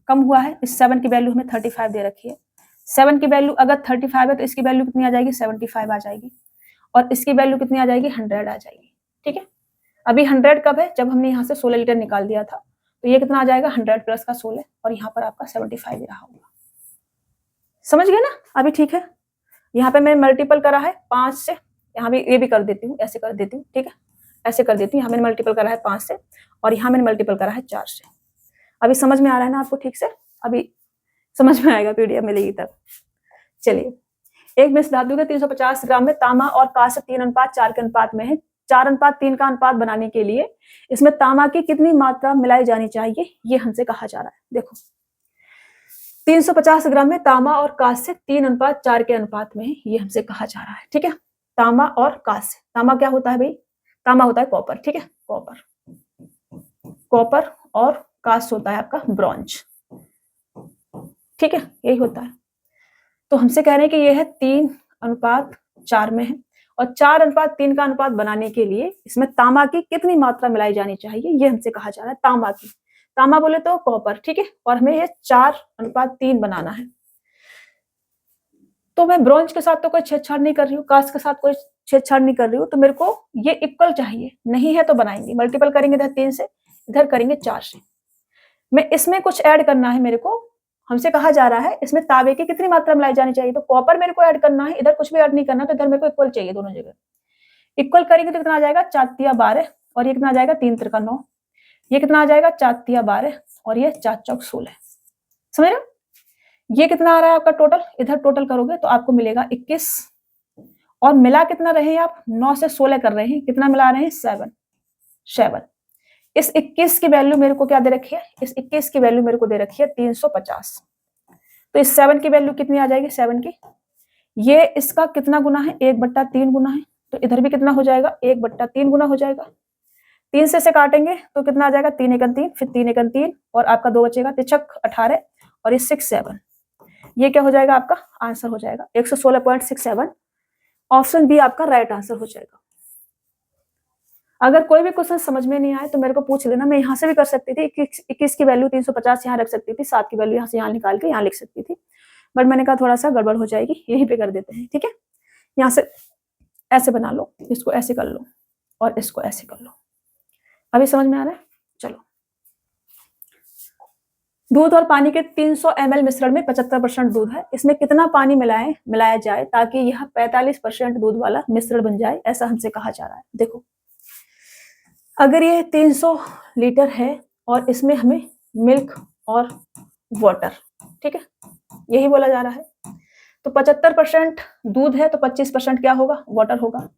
कम हुआ है, इस 7 की वैल्यू हमें 35 दे रखी है। 7 की वैल्यू अगर 35 है, तो इसकी वैल्यू कितनी आ जाएगी 75 आ जाएगी, और इसकी वैल्यू कितनी आ जाएगी 100 आ जाएगी, ठीक है। अभी 100 कब है, जब हमने यहाँ से 16 लीटर निकाल दिया था, तो ये कितना आ जाएगा 100 प्लस का 16, और यहाँ पर आपका 75 ही रहा होगा, समझ गए ना। अभी ठीक है, यहाँ पे मैंने मल्टीपल करा है 5 से, यहाँ भी ये भी कर देती हूँ, ऐसे कर देती हूँ, ठीक है, ऐसे कर देती हूँ। यहाँ मैंने मल्टीपल करा है 5 से, और यहाँ मैंने मल्टीपल करा है 4 से। अभी समझ में आ रहा है ना आपको ठीक से, अभी समझ में आएगा, पीडीएफ मिलेगी तब। चलिए, एक मिश्र धातु के 350 ग्राम में तांबा और कांस्य 3:4 के अनुपात में है, 4:3 का अनुपात बनाने के लिए इसमें तांबा की कितनी मात्रा मिलाई जानी चाहिए, ये हमसे कहा जा रहा है। देखो 350 ग्राम में तांबा और कांस्य 3:4 के अनुपात में है, ये हमसे कहा जा रहा है, ठीक है। तांबा और कांस्य, तांबा क्या होता है भाई, तांबा होता है कॉपर, ठीक है, कॉपर, कॉपर, और कांस्य होता है आपका ब्रॉन्ज, ठीक है, यही होता है। तो हमसे कह रहे हैं कि यह है 3:4 में है, और 4:3 का अनुपात बनाने के लिए इसमें तांबा की कितनी मात्रा मिलाई जानी चाहिए, ये हमसे कहा जा रहा है। तांबा की, तांबा बोले तो कॉपर, ठीक है, और हमें ये 4:3 बनाना है। तो मैं ब्रॉन्ज के साथ तो कोई छेड़छाड़ नहीं कर रही हूँ, कांस्य के साथ कोई छेड़छाड़ नहीं कर रही हूँ, तो मेरे को ये इक्वल चाहिए, नहीं है तो बनाएंगे, मल्टीपल करेंगे इधर 3 से, इधर करेंगे 4 से। मैं इसमें कुछ ऐड करना है मेरे को, हमसे कहा जा रहा है इसमें तांबे की कितनी मात्रा मिलाई जानी चाहिए, तो कॉपर मेरे को ऐड करना है, इधर कुछ भी ऐड नहीं करना, तो इधर मेरे को इक्वल चाहिए, दोनों जगह इक्वल करेंगे तो कितना आ जाएगा 4×12, और ये कितना आ जाएगा 3×9, ये कितना आ जाएगा 4×12, और ये 4×4 16, समझ रहे हो। ये कितना आ रहा है आपका टोटल, इधर टोटल करोगे तो आपको मिलेगा 21, और मिला कितना रहे हैं आप, 9 से 16 कर रहे हैं, कितना मिला रहे हैं 7। इस 21 की वैल्यू मेरे को क्या दे रखी है, इस 21 की वैल्यू मेरे को दे रखी है 350, तो इस 7 की वैल्यू कितनी आ जाएगी 7 की, ये इसका कितना गुना है 1/3 गुना है, तो इधर भी कितना हो जाएगा 1/3 गुना हो जाएगा। 3 से काटेंगे तो कितना आ जाएगा 3×1 3, फिर 3×3, और आपका 2 बचेगा, 3×6 18, और ये 6 7, ये क्या हो जाएगा आपका आंसर हो जाएगा 116.67। ऑप्शन बी आपका राइट आंसर हो जाएगा। अगर कोई भी क्वेश्चन समझ में नहीं आए तो मेरे को पूछ लेना, मैं यहाँ से भी कर सकती थी, 21 की वैल्यू 350 यहाँ रख सकती थी, 7 की वैल्यू यहाँ से यहाँ निकाल के यहाँ लिख सकती थी, बट मैंने कहा थोड़ा सा गड़बड़ हो जाएगी, यहीं पे कर देते हैं, ठीक है। यहाँ से ऐसे बना लो, इसको ऐसे कर लो, और इसको ऐसे कर लो। अभी समझ में आ रहा है? चलो, दूध और पानी के 300 ml मिश्रण में 75% दूध है, इसमें कितना पानी मिलाया जाए ताकि यह 45% दूध वाला मिश्रण बन जाए, ऐसा हमसे कहा जा रहा है। देखो, अगर ये 300 लीटर है और इसमें हमें मिल्क और वाटर, ठीक है, यही बोला जा रहा है, तो 75% दूध है तो 25% क्या होगा? वाटर होगा।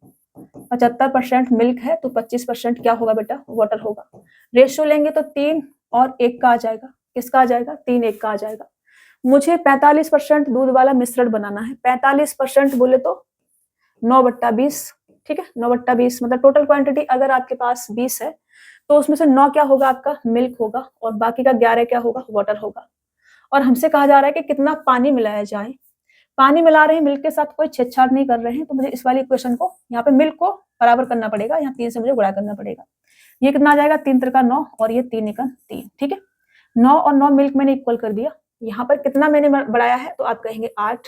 75% मिल्क है तो 25% क्या होगा बेटा? वाटर होगा। रेशियो लेंगे तो 3 और 1 का आ जाएगा। किसका आ जाएगा? 3 1 का आ जाएगा। मुझे 45% दूध वाला मिश्रण बनाना है। 45% बोले तो 9/20, ठीक है, 9/20 मतलब टोटल क्वांटिटी अगर आपके पास 20 है तो उसमें से 9 क्या होगा? आपका मिल्क होगा और बाकी का 11 क्या होगा? वाटर होगा। और हमसे कहा जा रहा है कि कितना पानी मिलाया जाए। पानी मिला रहे हैं, मिल्क के साथ कोई छेड़छाड़ नहीं कर रहे हैं, तो मुझे इस वाली इक्वेशन को यहाँ पे मिल्क को बराबर करना पड़ेगा, यहाँ 3 से मुझे गुणा करना पड़ेगा। ये कितना आ जाएगा? 3 त्रिका 9 और ये 3 एकम 3, ठीक है। 9 और 9 मिल्क मैंने इक्वल कर दिया। यहाँ पर कितना मैंने बढ़ाया है? तो आप कहेंगे 8।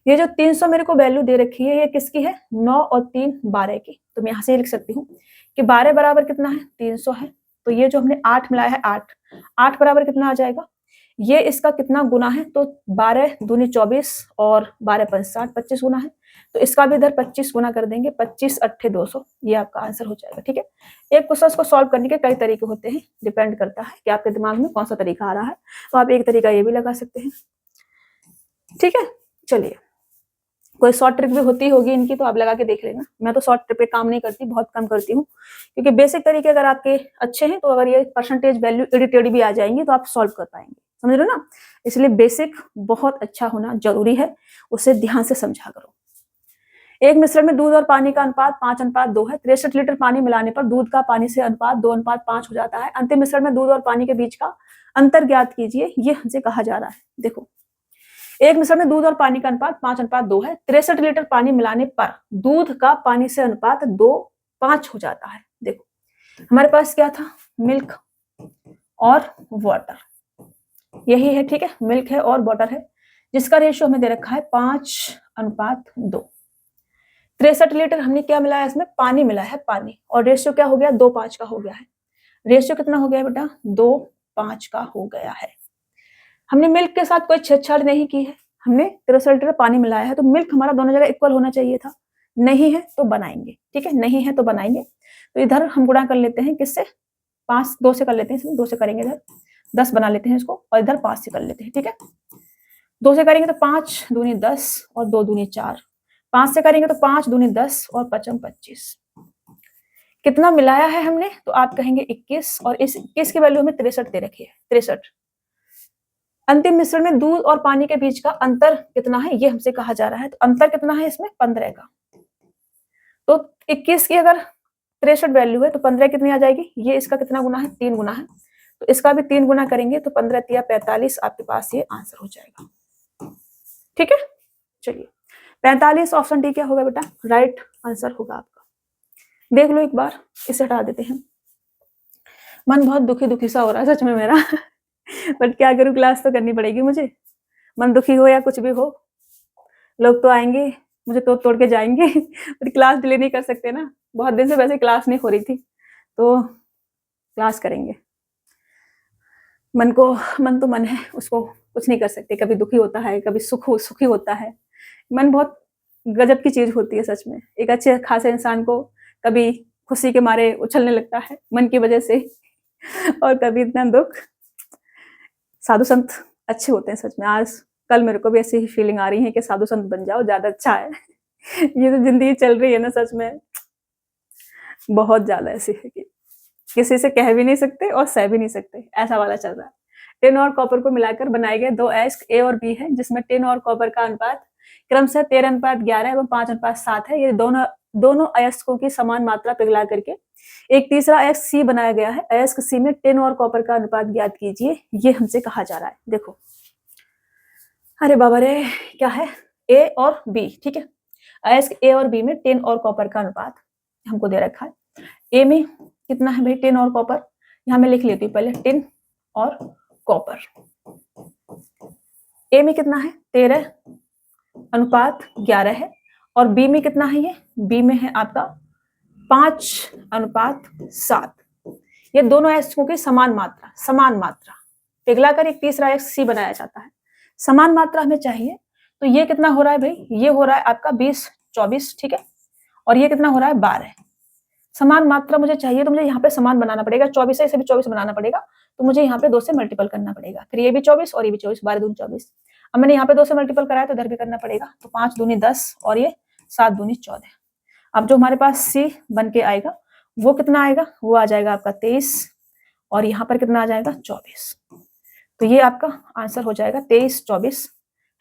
ये जो 300 मेरे को वैल्यू दे रखी है, ये किसकी है? 9 और 3 12 की। तो मैं यहाँ से लिख सकती हूँ कि 12 बराबर कितना है? 300 है। तो ये जो हमने 8 मिलाया है, 8 बराबर कितना आ जाएगा? ये इसका कितना गुना है? तो 12 दूनी 24 और 12 पंच 60, 25 गुना है। तो इसका भी इधर 25 गुना कर देंगे, 25 अट्ठे 200, ये आपका आंसर हो जाएगा, ठीक है। एक क्वेश्चन को सॉल्व करने के कई तरीके होते हैं, डिपेंड करता है कि आपके दिमाग में कौन सा तरीका आ रहा है। तो आप एक तरीका ये भी लगा सकते हैं, ठीक है। चलिए, कोई शॉर्ट ट्रिक भी होती होगी इनकी तो आप लगा के देख लेना। मैं तो शॉर्ट ट्रिक पे काम नहीं करती, बहुत कम करती हूँ, क्योंकि बेसिक तरीके अगर आपके अच्छे हैं तो अगर ये परसेंटेज वैल्यू एडिटेड भी आ जाएंगी तो आप सॉल्व कर पाएंगे, समझ रहे हो ना। इसलिए बेसिक बहुत अच्छा होना जरूरी है, उसे ध्यान से समझा करो। एक मिश्रण में दूध और पानी का अनुपात 5:2 है। 63 लीटर पानी मिलाने पर दूध का पानी से अनुपात 2:5 हो जाता है। अंतिम मिश्रण में दूध और पानी के बीच का अंतर ज्ञात कीजिए, ये हमसे कहा जा रहा है। देखो, एक मिश्रण में दूध और पानी का अनुपात 5:2 है। 63 लीटर पानी मिलाने पर दूध का पानी से अनुपात 2:5 हो जाता है। देखो, हमारे पास क्या था? मिल्क और वाटर, यही है, ठीक है। मिल्क है और वाटर है, जिसका रेशियो हमें दे रखा है 5:2। 63 लीटर हमने क्या मिलाया? इसमें पानी मिलाया है, पानी, और रेशियो क्या हो गया? 2:5 का हो गया है। रेशियो कितना हो गया बेटा? 2:5 का हो गया है। हमने मिल्क के साथ कोई छेड़छाड़ नहीं की है, हमने 63 लीटर पानी मिलाया है, तो मिल्क हमारा दोनों जगह इक्वल होना चाहिए था। नहीं है तो बनाएंगे, ठीक है, नहीं है तो बनाएंगे। तो इधर हम गुणा कर लेते हैं, किससे? 5 2 से कर लेते हैं, इसमें 2 से करेंगे, इधर 10 बना लेते हैं इसको, और इधर 5 से कर लेते हैं, ठीक है। 2 से करेंगे तो 5 दूनी 10 और 2 दूनी 4। 5 से करेंगे तो 5 दूनी 10 और 5 25। कितना मिलाया है हमने? तो आप कहेंगे 21, और इस 21 की वैल्यू हमें 63 दे रखी है, 63। अंतिम मिश्रण में दूध और पानी के बीच का अंतर कितना है, ये हमसे कहा जा रहा है। तो अंतर कितना है इसमें? 15 का। तो 21 की अगर 63 वैल्यू है तो 15 कितनी आ जाएगी? ये इसका कितना गुना है? 3 गुना है। तो इसका भी 3 गुना करेंगे तो 15 तिया 45, आपके पास ये आंसर हो जाएगा, ठीक है। चलिए, 45 ऑप्शन डी क्या होगा बेटा? राइट आंसर होगा आपका। देख लो एक बार, इसे हटा देते हैं। मन बहुत दुखी दुखी सा हो रहा है सच में मेरा बट क्या करूं, क्लास तो करनी पड़ेगी मुझे। मन दुखी हो या कुछ भी हो, लोग तो आएंगे, मुझे तोड़ के जाएंगे बट क्लास डिले नहीं कर सकते ना। बहुत दिन से वैसे क्लास नहीं हो रही थी, तो क्लास करेंगे। मन तो मन है, उसको कुछ नहीं कर सकते। कभी दुखी होता है, कभी सुखी होता है। मन बहुत गजब की चीज होती है सच में। एक अच्छे खासे इंसान को कभी खुशी के मारे उछलने लगता है मन की वजह से, और कभी इतना दुख। साधु संत अच्छे होते हैं सच में। आज कल मेरे को भी ऐसी ही फीलिंग आ रही है कि साधु संत बन जाओ, ज्यादा अच्छा है ये तो जिंदगी चल रही है ना सच में, बहुत ज्यादा ऐसी है कि किसी से कह भी नहीं सकते और सह भी नहीं सकते, ऐसा वाला चल रहा है। टिन और कॉपर को मिलाकर बनाए गए 2 अयस्क ए और बी है, जिसमें टिन और कॉपर का अनुपात क्रमशः 13:11 एवं 5:7 है। ये दोनों अयस्कों की समान मात्रा पिघला करके एक तीसरा अयस्क सी बनाया गया है। अयस्क सी में टिन और कॉपर का अनुपात ज्ञात कीजिए, ये हमसे कहा जा रहा है। देखो, अरे बाबा रे, क्या है? ए और बी, ठीक है। अयस्क ए और बी में टिन और कॉपर का अनुपात हमको दे रखा है। ए में कितना है भाई? टिन और कॉपर, यहाँ मैं लिख लेती हूँ पहले, टिन और कॉपर। ए में कितना है? 13:11 है, और बी में कितना है? ये बी में है आपका 5:7। ये दोनों एक्स की समान मात्रा पिघलाकर एक तीसरा एक्स सी बनाया जाता है। समान मात्रा हमें चाहिए, तो ये कितना हो रहा है भाई, ये हो रहा है आपका 20-24, ठीक है, और ये कितना हो रहा है 12। समान मात्रा मुझे चाहिए, तो मुझे यहाँ पे समान बनाना पड़ेगा, 24 है, इसे भी 24 बनाना पड़ेगा, तो मुझे यहाँ पे 2 से मल्टीपल करना पड़ेगा, फिर ये भी 24 और ये भी 24, 12 दूनी 24। अब मैंने यहाँ पे 2 से मल्टीपल कराया तो इधर भी करना पड़ेगा, तो 5 दूनी 10 और ये 7 दूनी 14। अब जो हमारे पास सी बन के आएगा वो कितना आएगा, वो आ जाएगा आपका 23 और यहाँ पर कितना आ जाएगा 24। तो ये आपका आंसर हो जाएगा 23-24।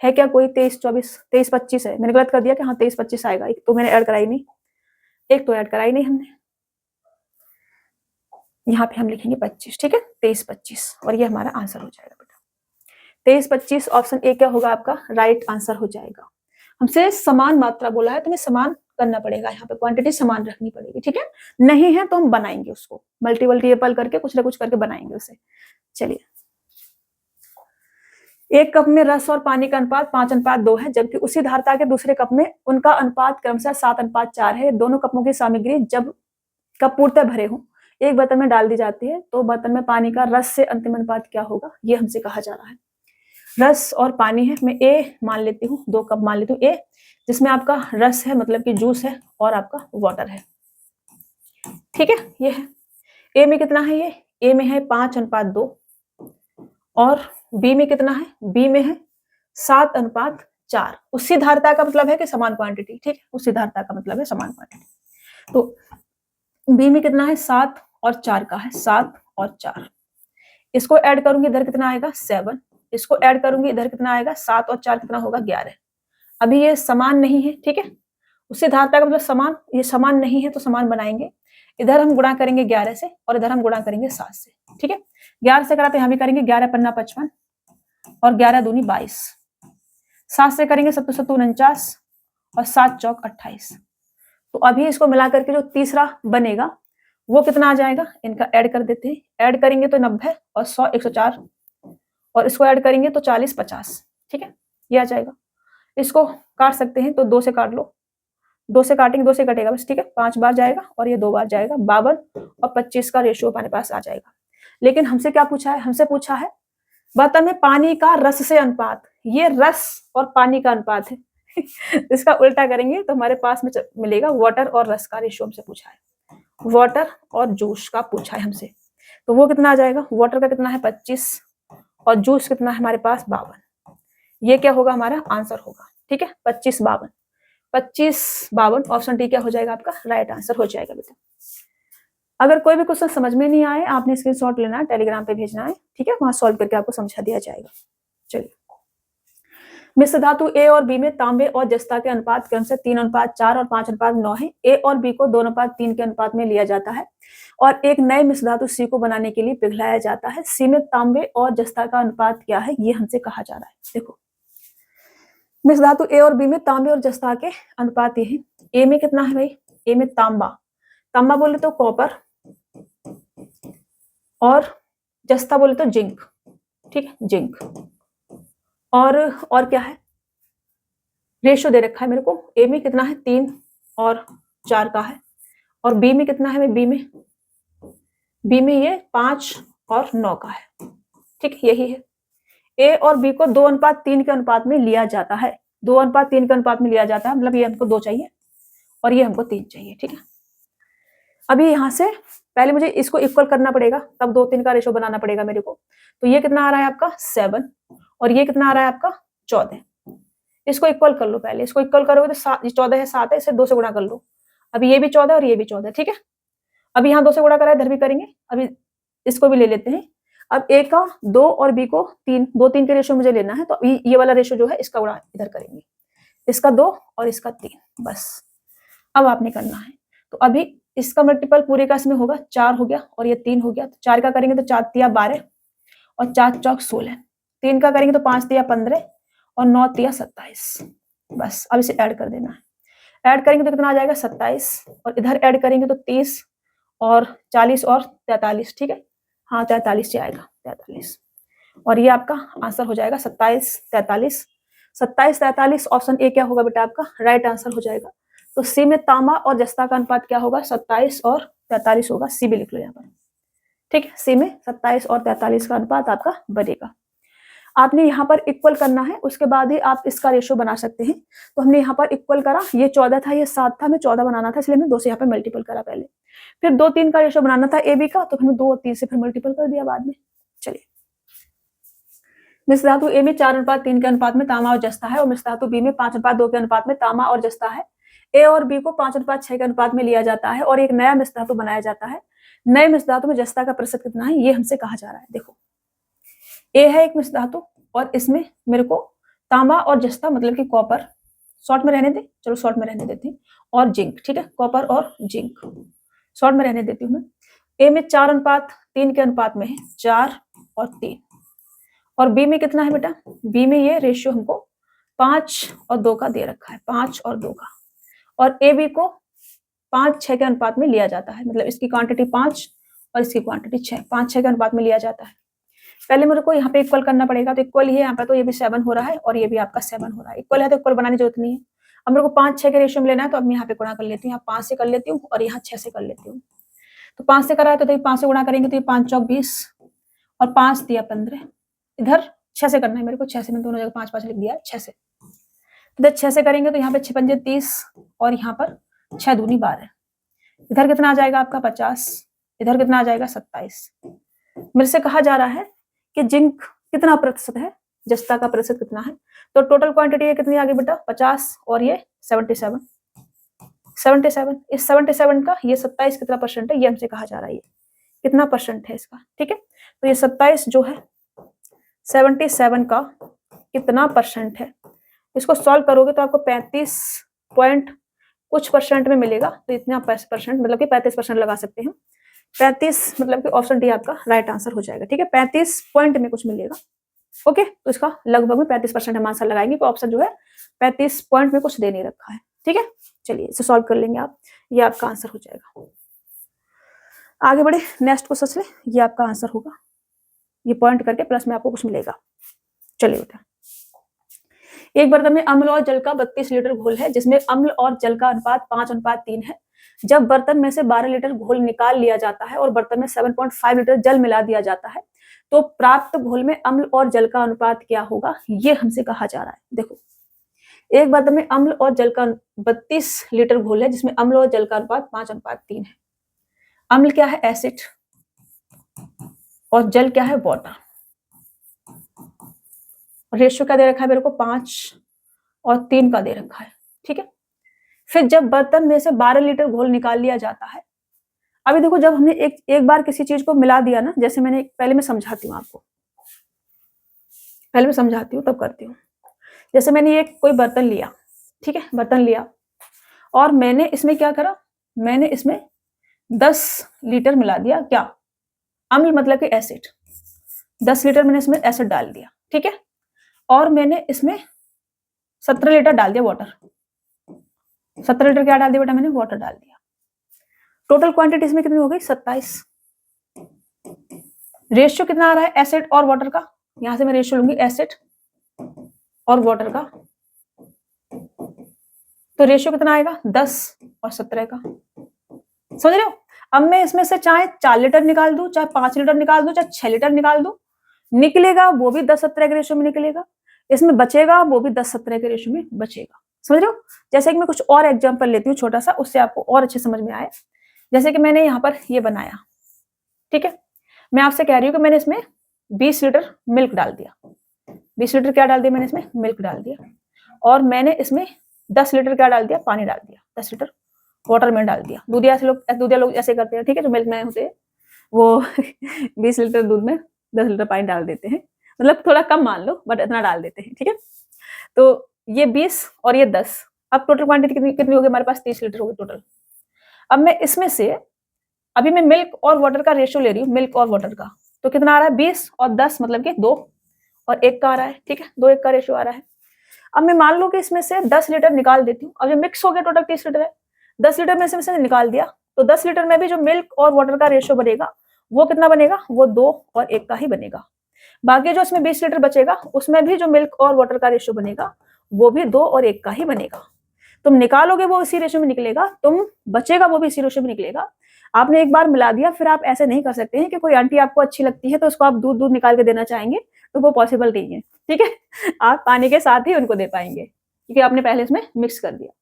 है क्या कोई 23-24? 23-25 है, मैंने गलत कर दिया कि हाँ 23-25 आएगा, एक तो मैंने ऐड कराई नहीं, एक तो ऐड कराई नहीं हमने। यहाँ पे हम लिखेंगे 25, ठीक है, 23-25 और ये हमारा आंसर हो जाएगा बेटा। 23-25 ऑप्शन ए क्या होगा आपका राइट आंसर हो जाएगा। हमसे समान मात्रा बोला है, तुम्हें समान करना पड़ेगा, यहाँ पे क्वांटिटी समान रखनी पड़ेगी, ठीक है। नहीं है तो हम बनाएंगे उसको, मल्टीपल करके कुछ ना कुछ करके बनाएंगे उसे। चलिए, एक कप में रस और पानी का अनुपात 5:2 है, जबकि उसी धारता के दूसरे कप में उनका अनुपात क्रमशः 7:4 है। दोनों कपों की सामग्री जब कप पूर्णतः भरे हों एक बर्तन में डाल दी जाती है, तो बर्तन में पानी का रस से अंतिम अनुपात क्या होगा, ये हमसे कहा जा रहा है। रस और पानी है, मैं ए मान लेती हूँ, 2 कप मान लेती हूँ ए, जिसमें आपका रस है मतलब कि जूस है और आपका वाटर है, ठीक है। ये है ए में कितना है, ये ए में है 5:2 और बी में कितना है, बी में है 7:4। उसी धारता का मतलब है कि समान क्वांटिटी, ठीक है, उसी धारता का मतलब है समान क्वांटिटी। तो बी में कितना है 7 और 4 का है, 7 और 4, इसको ऐड करूंगी इधर कितना आएगा 7, इसको ऐड करूंगी इधर कितना आएगा 7 और 4 कितना होगा 11। अभी ये समान नहीं है, ठीक है, उससे धारता का मतलब समान, ये समान नहीं है तो समान बनाएंगे। इधर हम गुणा करेंगे 11 से और इधर हम गुणा करेंगे 7 से, ठीक है। 11 से करा तो यहाँ भी करेंगे, 11 पन्ना 55 और 11 दूनी 22। 7 से करेंगे 7 7 49 और 7 चौक 28। तो अभी इसको मिला करके जो तीसरा बनेगा वो कितना आ जाएगा, इनका ऐड कर देते हैं, ऐड करेंगे तो 90 और 100 104 और इसको ऐड करेंगे तो 40 50, ठीक है, ये आ जाएगा। इसको काट सकते हैं तो 2 से काट लो, 2 से काटेंगे 2 से कटेगा बस, ठीक है, 5 बार जाएगा और ये 2 बार जाएगा, 52 और 25 का रेशियो हमारे पास आ जाएगा। लेकिन हमसे क्या पूछा है, हमसे पूछा है बर्तन में पानी का रस से अनुपात, ये रस और पानी का अनुपात है इसका उल्टा करेंगे तो हमारे पास में मिलेगा वाटर और रस का रेशियो हमसे पूछा है, वाटर और जूस का पूछा है हमसे। तो वो कितना आ जाएगा, वाटर का कितना है 25 और जूस कितना है हमारे पास 52। ये क्या होगा हमारा आंसर होगा, ठीक है, 25 52, 25 52 ऑप्शन डी क्या हो जाएगा आपका राइट आंसर हो जाएगा बेटा। अगर कोई भी क्वेश्चन समझ में नहीं आए आपने स्क्रीनशॉट लेना है, टेलीग्राम पे भेजना है, ठीक है, वहां सॉल्व करके आपको समझा दिया जाएगा। चलिए, मिश्र धातु ए और बी में तांबे और जस्ता के अनुपात क्रमशः 3:4 और 5:9 है। ए और बी को 2:3 के अनुपात में लिया जाता है और एक नए मिश्र धातु सी को बनाने के लिए पिघलाया जाता है। सी में तांबे और जस्ता का अनुपात क्या है, ये हमसे कहा जा रहा है। देखो, मिश्र धातु ए और बी में तांबे और जस्ता के अनुपात ये है। ए में कितना है भाई, ए में तांबा, तांबा बोले तो कॉपर और जस्ता बोले तो जिंक, ठीक है, जिंक। और क्या है, रेशो दे रखा है मेरे को, ए में कितना है 3 और 4 का है और बी में कितना है, बी में ये 5 और 9 का है, ठीक, यही है। ए और बी को 2:3 के अनुपात में लिया जाता है, 2:3 के अनुपात में लिया जाता है, मतलब ये हमको 2 चाहिए और ये हमको 3 चाहिए, ठीक है। अभी यहाँ से पहले मुझे इसको इक्वल करना पड़ेगा, तब 2-3 का रेशो बनाना पड़ेगा मेरे को। तो ये कितना आ रहा है आपका 7 और ये कितना आ रहा है आपका 14। इसको इक्वल कर लो, पहले इसको इक्वल करोगे तो 14 है 7 है, इसे 2 से गुणा कर लो। अभी ये भी 14 और ये भी 14, ठीक है। अभी यहाँ 2 से गुणा करा है, इधर भी करेंगे, अभी इसको भी ले लेते हैं। अब ए का 2 और बी को 3, 2-3 के रेशो मुझे लेना है, तो अभी ये वाला रेशो जो है इसका गुणा इधर करेंगे, इसका 2 और इसका 3, बस अब आपने करना है। तो अभी इसका मल्टीपल पूरे का इसमें होगा, 4 हो गया और ये 3 हो गया, तो 4 का करेंगे तो 4 तिया 12 और 4 चौक 16, 3 का करेंगे तो 5 तिया 15 और 9 तिया 27, बस अब इसे ऐड कर देना है। ऐड करेंगे तो कितना आ जाएगा 27 और इधर ऐड करेंगे तो 30 और 40 और 43, ठीक है, हाँ 43 से आएगा 43 और ये आपका आंसर हो जाएगा 27 43। 27 43 ऑप्शन ए क्या होगा बेटा आपका राइट आंसर हो जाएगा। तो सी में तांबा और जस्ता का अनुपात क्या होगा, 27 और 43 होगा। सी भी लिख लो यहाँ पर, ठीक है। सी में 27 और 43 का अनुपात आपका बनेगा। आपने यहाँ पर इक्वल करना है, उसके बाद ही आप इसका रेशियो बना सकते हैं। तो हमने यहाँ पर इक्वल करा, ये 14 था, ये 7 था, हमें 14 बनाना था, इसलिए हमने 2 से यहाँ पर मल्टीपल करा पहले। फिर 2 3 का रेशियो बनाना था ए बी का, तो हमने 2 और 3 से फिर मल्टीपल कर दिया बाद में। चलिए, मिश्र धातु ए में 4:3 के अनुपात में तांबा और जस्ता है, और मिश्र धातु बी में 5:2 के अनुपात में तांबा और जस्ता है। ए और बी को 5:6 के अनुपात में लिया जाता है और एक नया मिश्र धातु बनाया जाता है। नए मिश्र धातु में जस्ता का प्रतिशत कितना है, ये हमसे कहा जा रहा है। देखो, ए है एक मिश्र धातु और इसमें मेरे को तांबा और जस्ता मतलब कि कॉपर, शॉर्ट में रहने दे, चलो शॉर्ट में रहने देती हूँ, और जिंक, ठीक है, कॉपर और जिंक शॉर्ट में रहने देती हूँ मैं। ए में 4:3 के अनुपात में है, 4 और 3। और बी में कितना है बेटा, बी में ये रेशियो हमको 5 और 2 का दे रखा है, 5 और 2 का। और ए बी को 5:6 के अनुपात में लिया जाता है, मतलब इसकी क्वांटिटी 5 और इसकी क्वांटिटी 6, 5:6 के अनुपात में लिया जाता है। पहले मेरे को यहाँ पे इक्वल करना पड़ेगा, तो इक्वल ही है यहाँ पे, तो ये भी 7 हो रहा है और ये भी आपका 7 हो रहा है। इक्वल है तो इक्वल बनाने की जरूरत नहीं है। अब मेरे को 5-6 के रेशियो में लेना है, तो अब मैं यहाँ पे गुणा कर लेती हूँ, यहाँ 5 से कर लेती हूँ और यहाँ 6 से कर लेती हूँ। तो 5 से करा है तो देखिए 5 से गुणा करेंगे तो ये 5 चौक 20 और 5 दिया 15। इधर 6 से करना है मेरे को, 6 से मैं दोनों जगह 5-5 लिख दिया, 6 से। इधर 6 से करेंगे तो यहाँ पे 6 पंजे 30 और यहाँ पर 6 दूनी 12। इधर कितना आ जाएगा आपका 50, इधर कितना आ जाएगा 27। मेरे से कहा जा रहा है कि जिंक कितना प्रतिशत है, जस्ता का प्रतिशत कितना है। तो टोटल क्वांटिटी है कितनी आ गई बेटा, 50 और ये 77। इस 77 का ये 27 कितना परसेंट है, ये हमसे कहा जा रहा है, ये कितना परसेंट है इसका, ठीक है। तो ये 27 जो है 77 का कितना परसेंट है, इसको सॉल्व करोगे तो आपको 35 पॉइंट कुछ परसेंट में मिलेगा। तो इतना परसेंट मतलब कि 35% लगा सकते हैं। 35 मतलब कि ऑप्शन डी आपका राइट आंसर हो जाएगा, ठीक है। 35 पॉइंट में कुछ मिलेगा, ओके। तो इसका लगभग में 35% हम आंसर लगाएंगे, तो ऑप्शन जो है 35 पॉइंट में कुछ दे नहीं रखा है, ठीक है। चलिए इसे सॉल्व कर लेंगे आप, ये आपका आंसर हो जाएगा। आगे बढ़े, नेक्स्ट क्वेश्चन से, ये आपका आंसर होगा, ये पॉइंट करके प्लस में आपको कुछ मिलेगा। चलिए बेटा, एक बर्तन में अम्ल और जल का 32 लीटर घोल है, जिसमें अम्ल और जल का अनुपात 5:3 है। जब बर्तन में से 12 लीटर घोल निकाल लिया जाता है और बर्तन में 7.5 लीटर जल मिला दिया जाता है, तो प्राप्त घोल में अम्ल और जल का अनुपात क्या होगा, ये हमसे कहा जा रहा है। देखो, एक बर्तन में अम्ल और जल का 32 लीटर घोल है, जिसमें अम्ल और जल का अनुपात 5:3 है। अम्ल क्या है, एसिड, और जल क्या है, वाटर। रेशियो क्या दे रखा है मेरे को, 5 और 3 का दे रखा है, ठीक है। फिर जब बर्तन में से 12 लीटर घोल निकाल लिया जाता है, अभी देखो जब हमने एक बार किसी चीज को मिला दिया ना, जैसे मैंने पहले मैं समझाती हूँ आपको, पहले मैं समझाती हूँ तब करती हूँ। जैसे मैंने ये कोई बर्तन लिया, ठीक है, बर्तन लिया और मैंने इसमें क्या करा, मैंने इसमें 10 लीटर मिला दिया, क्या, अम्ल मतलब कि एसिड। 10 लीटर मैंने इसमें एसिड डाल दिया, ठीक है। और मैंने इसमें 17 लीटर डाल दिया वाटर। 17 लीटर क्या डाल दिया बेटा मैंने, वाटर डाल दिया। टोटल क्वांटिटी इसमें कितनी हो गई, 27। रेशियो कितना आ रहा है एसिड और वाटर का, यहां से मैं रेशियो लूंगी एसिड और वाटर का, तो रेशियो कितना आएगा 10 और 17 का, समझ रहे हो। अब मैं इसमें से चाहे 4 लीटर निकाल दूं, चाहे 5 लीटर निकाल दूं, चाहे 6 लीटर निकाल दूं, निकलेगा वो भी 10-17 के रेशियो में निकलेगा। इसमें बचेगा वो भी 10-17 के रेशियो में बचेगा, समझ रहे हो। जैसे कि मैं कुछ और एग्जांपल लेती हूँ छोटा सा, उससे आपको और अच्छे समझ में आए। जैसे कि मैंने यहाँ पर ये बनाया, ठीक है, मैं आपसे कह रही हूँ कि मैंने इसमें 20 लीटर मिल्क डाल दिया। 20 लीटर क्या डाल दिया मैंने इसमें, मिल्क डाल दिया। और मैंने इसमें 10 लीटर क्या डाल दिया, पानी डाल दिया। 10 लीटर वाटर में डाल दिया। दूधिया लोग ऐसे करते हैं, ठीक है, जो मिल्क में होते हैं वो 20 लीटर दूध में 10 लीटर पानी डाल देते हैं, मतलब थोड़ा कम मान लो बट इतना डाल देते हैं, ठीक है। तो ये 20 और ये 10, अब टोटल क्वांटिटी कितनी होगी हमारे पास, 30 लीटर होगी टोटल। अब मैं इसमें से अभी मैं मिल्क और वाटर का रेशियो ले रही हूँ, मिल्क और वाटर का, तो कितना आ रहा है 20 और 10 मतलब कि 2 और 1 का आ रहा है, ठीक है, 2-1 का रेशियो आ रहा है। अब मैं मान लो कि इसमें से 10 लीटर निकाल देती हूँ। अब ये मिक्स हो गया, टोटल 30 लीटर है, 10 लीटर में से निकाल दिया, तो 10 लीटर में भी जो मिल्क और वाटर का रेशियो बनेगा वो कितना बनेगा, वो 2 और 1 का ही बनेगा। बाकी जो इसमें 20 लीटर बचेगा उसमें भी जो मिल्क और वाटर का रेशियो बनेगा वो भी 2 और 1 का ही बनेगा। तुम निकालोगे वो इसी रेशो में निकलेगा, तुम बचेगा वो भी इसी रेशो में निकलेगा। आपने एक बार मिला दिया, फिर आप ऐसे नहीं कर सकते हैं कि कोई आंटी आपको अच्छी लगती है तो उसको आप दूध दूध निकाल के देना चाहेंगे, तो वो पॉसिबल नहीं है, ठीक है। आप पानी के साथ ही उनको दे पाएंगे, क्योंकि आपने पहले इसमें मिक्स कर दिया।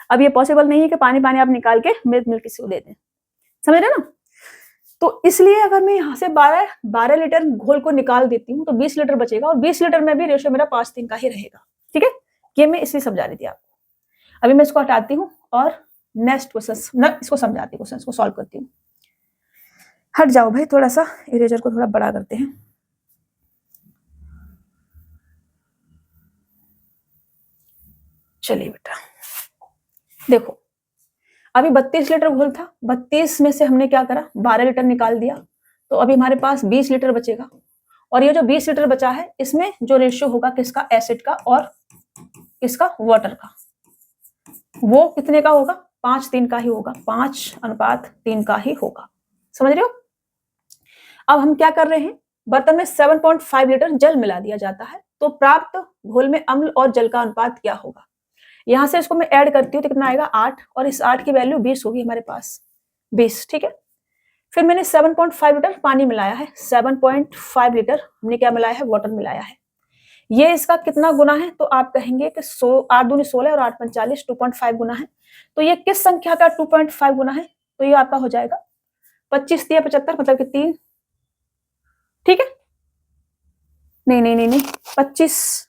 अब ये पॉसिबल नहीं है कि पानी पानी आप निकाल के मिल्क किसी को दे दें, समझ रहे ना। तो इसलिए अगर मैं यहाँ से 12 लीटर घोल को निकाल देती हूँ तो 20 लीटर बचेगा, और 20 लीटर में भी रेशो मेरा 5:3 का ही रहेगा, ठीक है। ये मैं इसलिए समझा रही थी आपको। अभी मैं इसको हटाती हूँ और नेक्स्ट क्वेश्चन ना इसको समझाती हूँ, क्वेश्चन को सॉल्व करती हूँ। हट जाओ भाई, थोड़ा सा इरेजर को थोड़ा बड़ा करते हैं। चलिए बेटा देखो, अभी 32 लीटर घोल था, 32 में से हमने क्या करा, 12 लीटर निकाल दिया, तो अभी हमारे पास 20 लीटर बचेगा। और ये जो 20 लीटर बचा है, इसमें जो रेशियो होगा किसका, एसिड का और किसका, वाटर का, वो कितने का होगा, 5:3 का ही होगा, 5:3 का ही होगा, समझ रहे हो। अब हम क्या कर रहे हैं, बर्तन में 7.5 लीटर जल मिला दिया जाता है, तो प्राप्त घोल में अम्ल और जल का अनुपात क्या होगा। यहां से इसको मैं ऐड करती हूँ तो कितना आएगा, 8, और इस 8 की वैल्यू 20 होगी हमारे पास, 20, ठीक है। फिर मैंने 7.5 लीटर पानी मिलाया है, 7.5 लीटर हमने क्या मिलाया है, वाटर मिलाया है। ये इसका कितना गुना है, तो आप कहेंगे कि 8 दूनी 16 और 8 पंच 40, 2.5 गुना है। तो ये किस संख्या का 2.5 गुना है, तो ये आपका हो जाएगा 25 या 75, मतलब कि 3, ठीक है। नहीं 25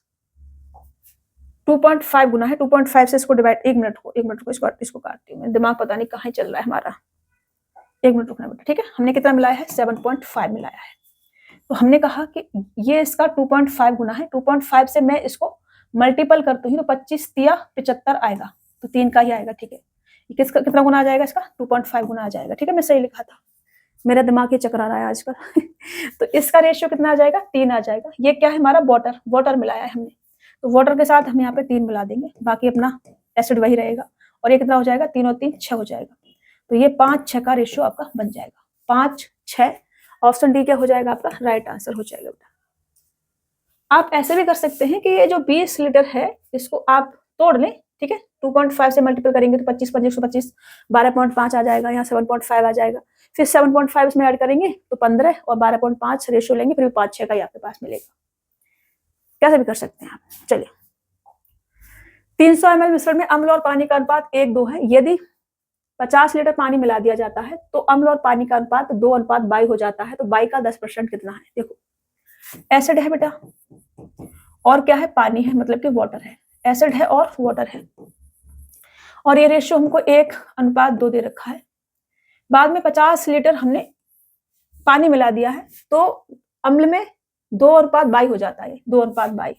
2.5 गुना है, 2.5 से इसको डिवाइड, एक मिनट को इसको काटती हूँ मैं, दिमाग पता नहीं कहाँ चल रहा है हमारा, एक मिनट रुकना बेटा, ठीक है। हमने कितना मिलाया है, 7.5 मिलाया है। तो हमने कहा कि ये इसका 2.5 गुना है, 2.5 से मैं इसको मल्टीपल करती हूँ तो 25 या 75 आएगा, तो 3 का ही आएगा, ठीक है। किसका कितना गुना आ जाएगा, इसका 2.5 गुना आ जाएगा, ठीक है। मैं सही लिखा था, मेरा दिमाग ये चकरा रहा है आजकल। तो इसका रेशियो कितना आ जाएगा, 3 आ जाएगा। ये क्या है, हमारा वाटर मिलाया है हमने, तो वाटर के साथ हम यहाँ पे 3 मिला देंगे, बाकी अपना एसिड वही रहेगा। और ये कितना हो जाएगा, 3 और 3 6 हो जाएगा। तो ये 5-6 का रेशियो आपका बन जाएगा, 5-6। ऑप्शन डी क्या हो जाएगा आपका, राइट आंसर हो जाएगा बेटा। आप ऐसे भी कर सकते हैं कि ये जो 20 लीटर है इसको आप तोड़ लें, ठीक है। 2.5 से मल्टीपल करेंगे तो 25 5 125, 12.5 आ जाएगा, यहाँ 7.5 आ जाएगा, फिर 7.5 इसमें ऐड करेंगे तो 15 और 12.5 रेशियो लेंगे, फिर 5-6 का ही आपके पास मिलेगा। कैसे भी कर सकते हैं आप। चलिए, 300 ml मिश्रण में अम्ल और पानी का अनुपात 1:2 है। यदि 50 लीटर पानी मिला दिया जाता है तो अम्ल और पानी का अनुपात 2:22 हो जाता है, तो बाई का 10% कितना है। देखो, एसिड है बेटा और क्या है, पानी है, मतलब कि वाटर है, एसिड है और वाटर है, और ये रेशियो हमको 1:2 दे रखा है। बाद में 50 लीटर हमने पानी मिला दिया है, तो अम्ल में 2:22 हो जाता है, 2:22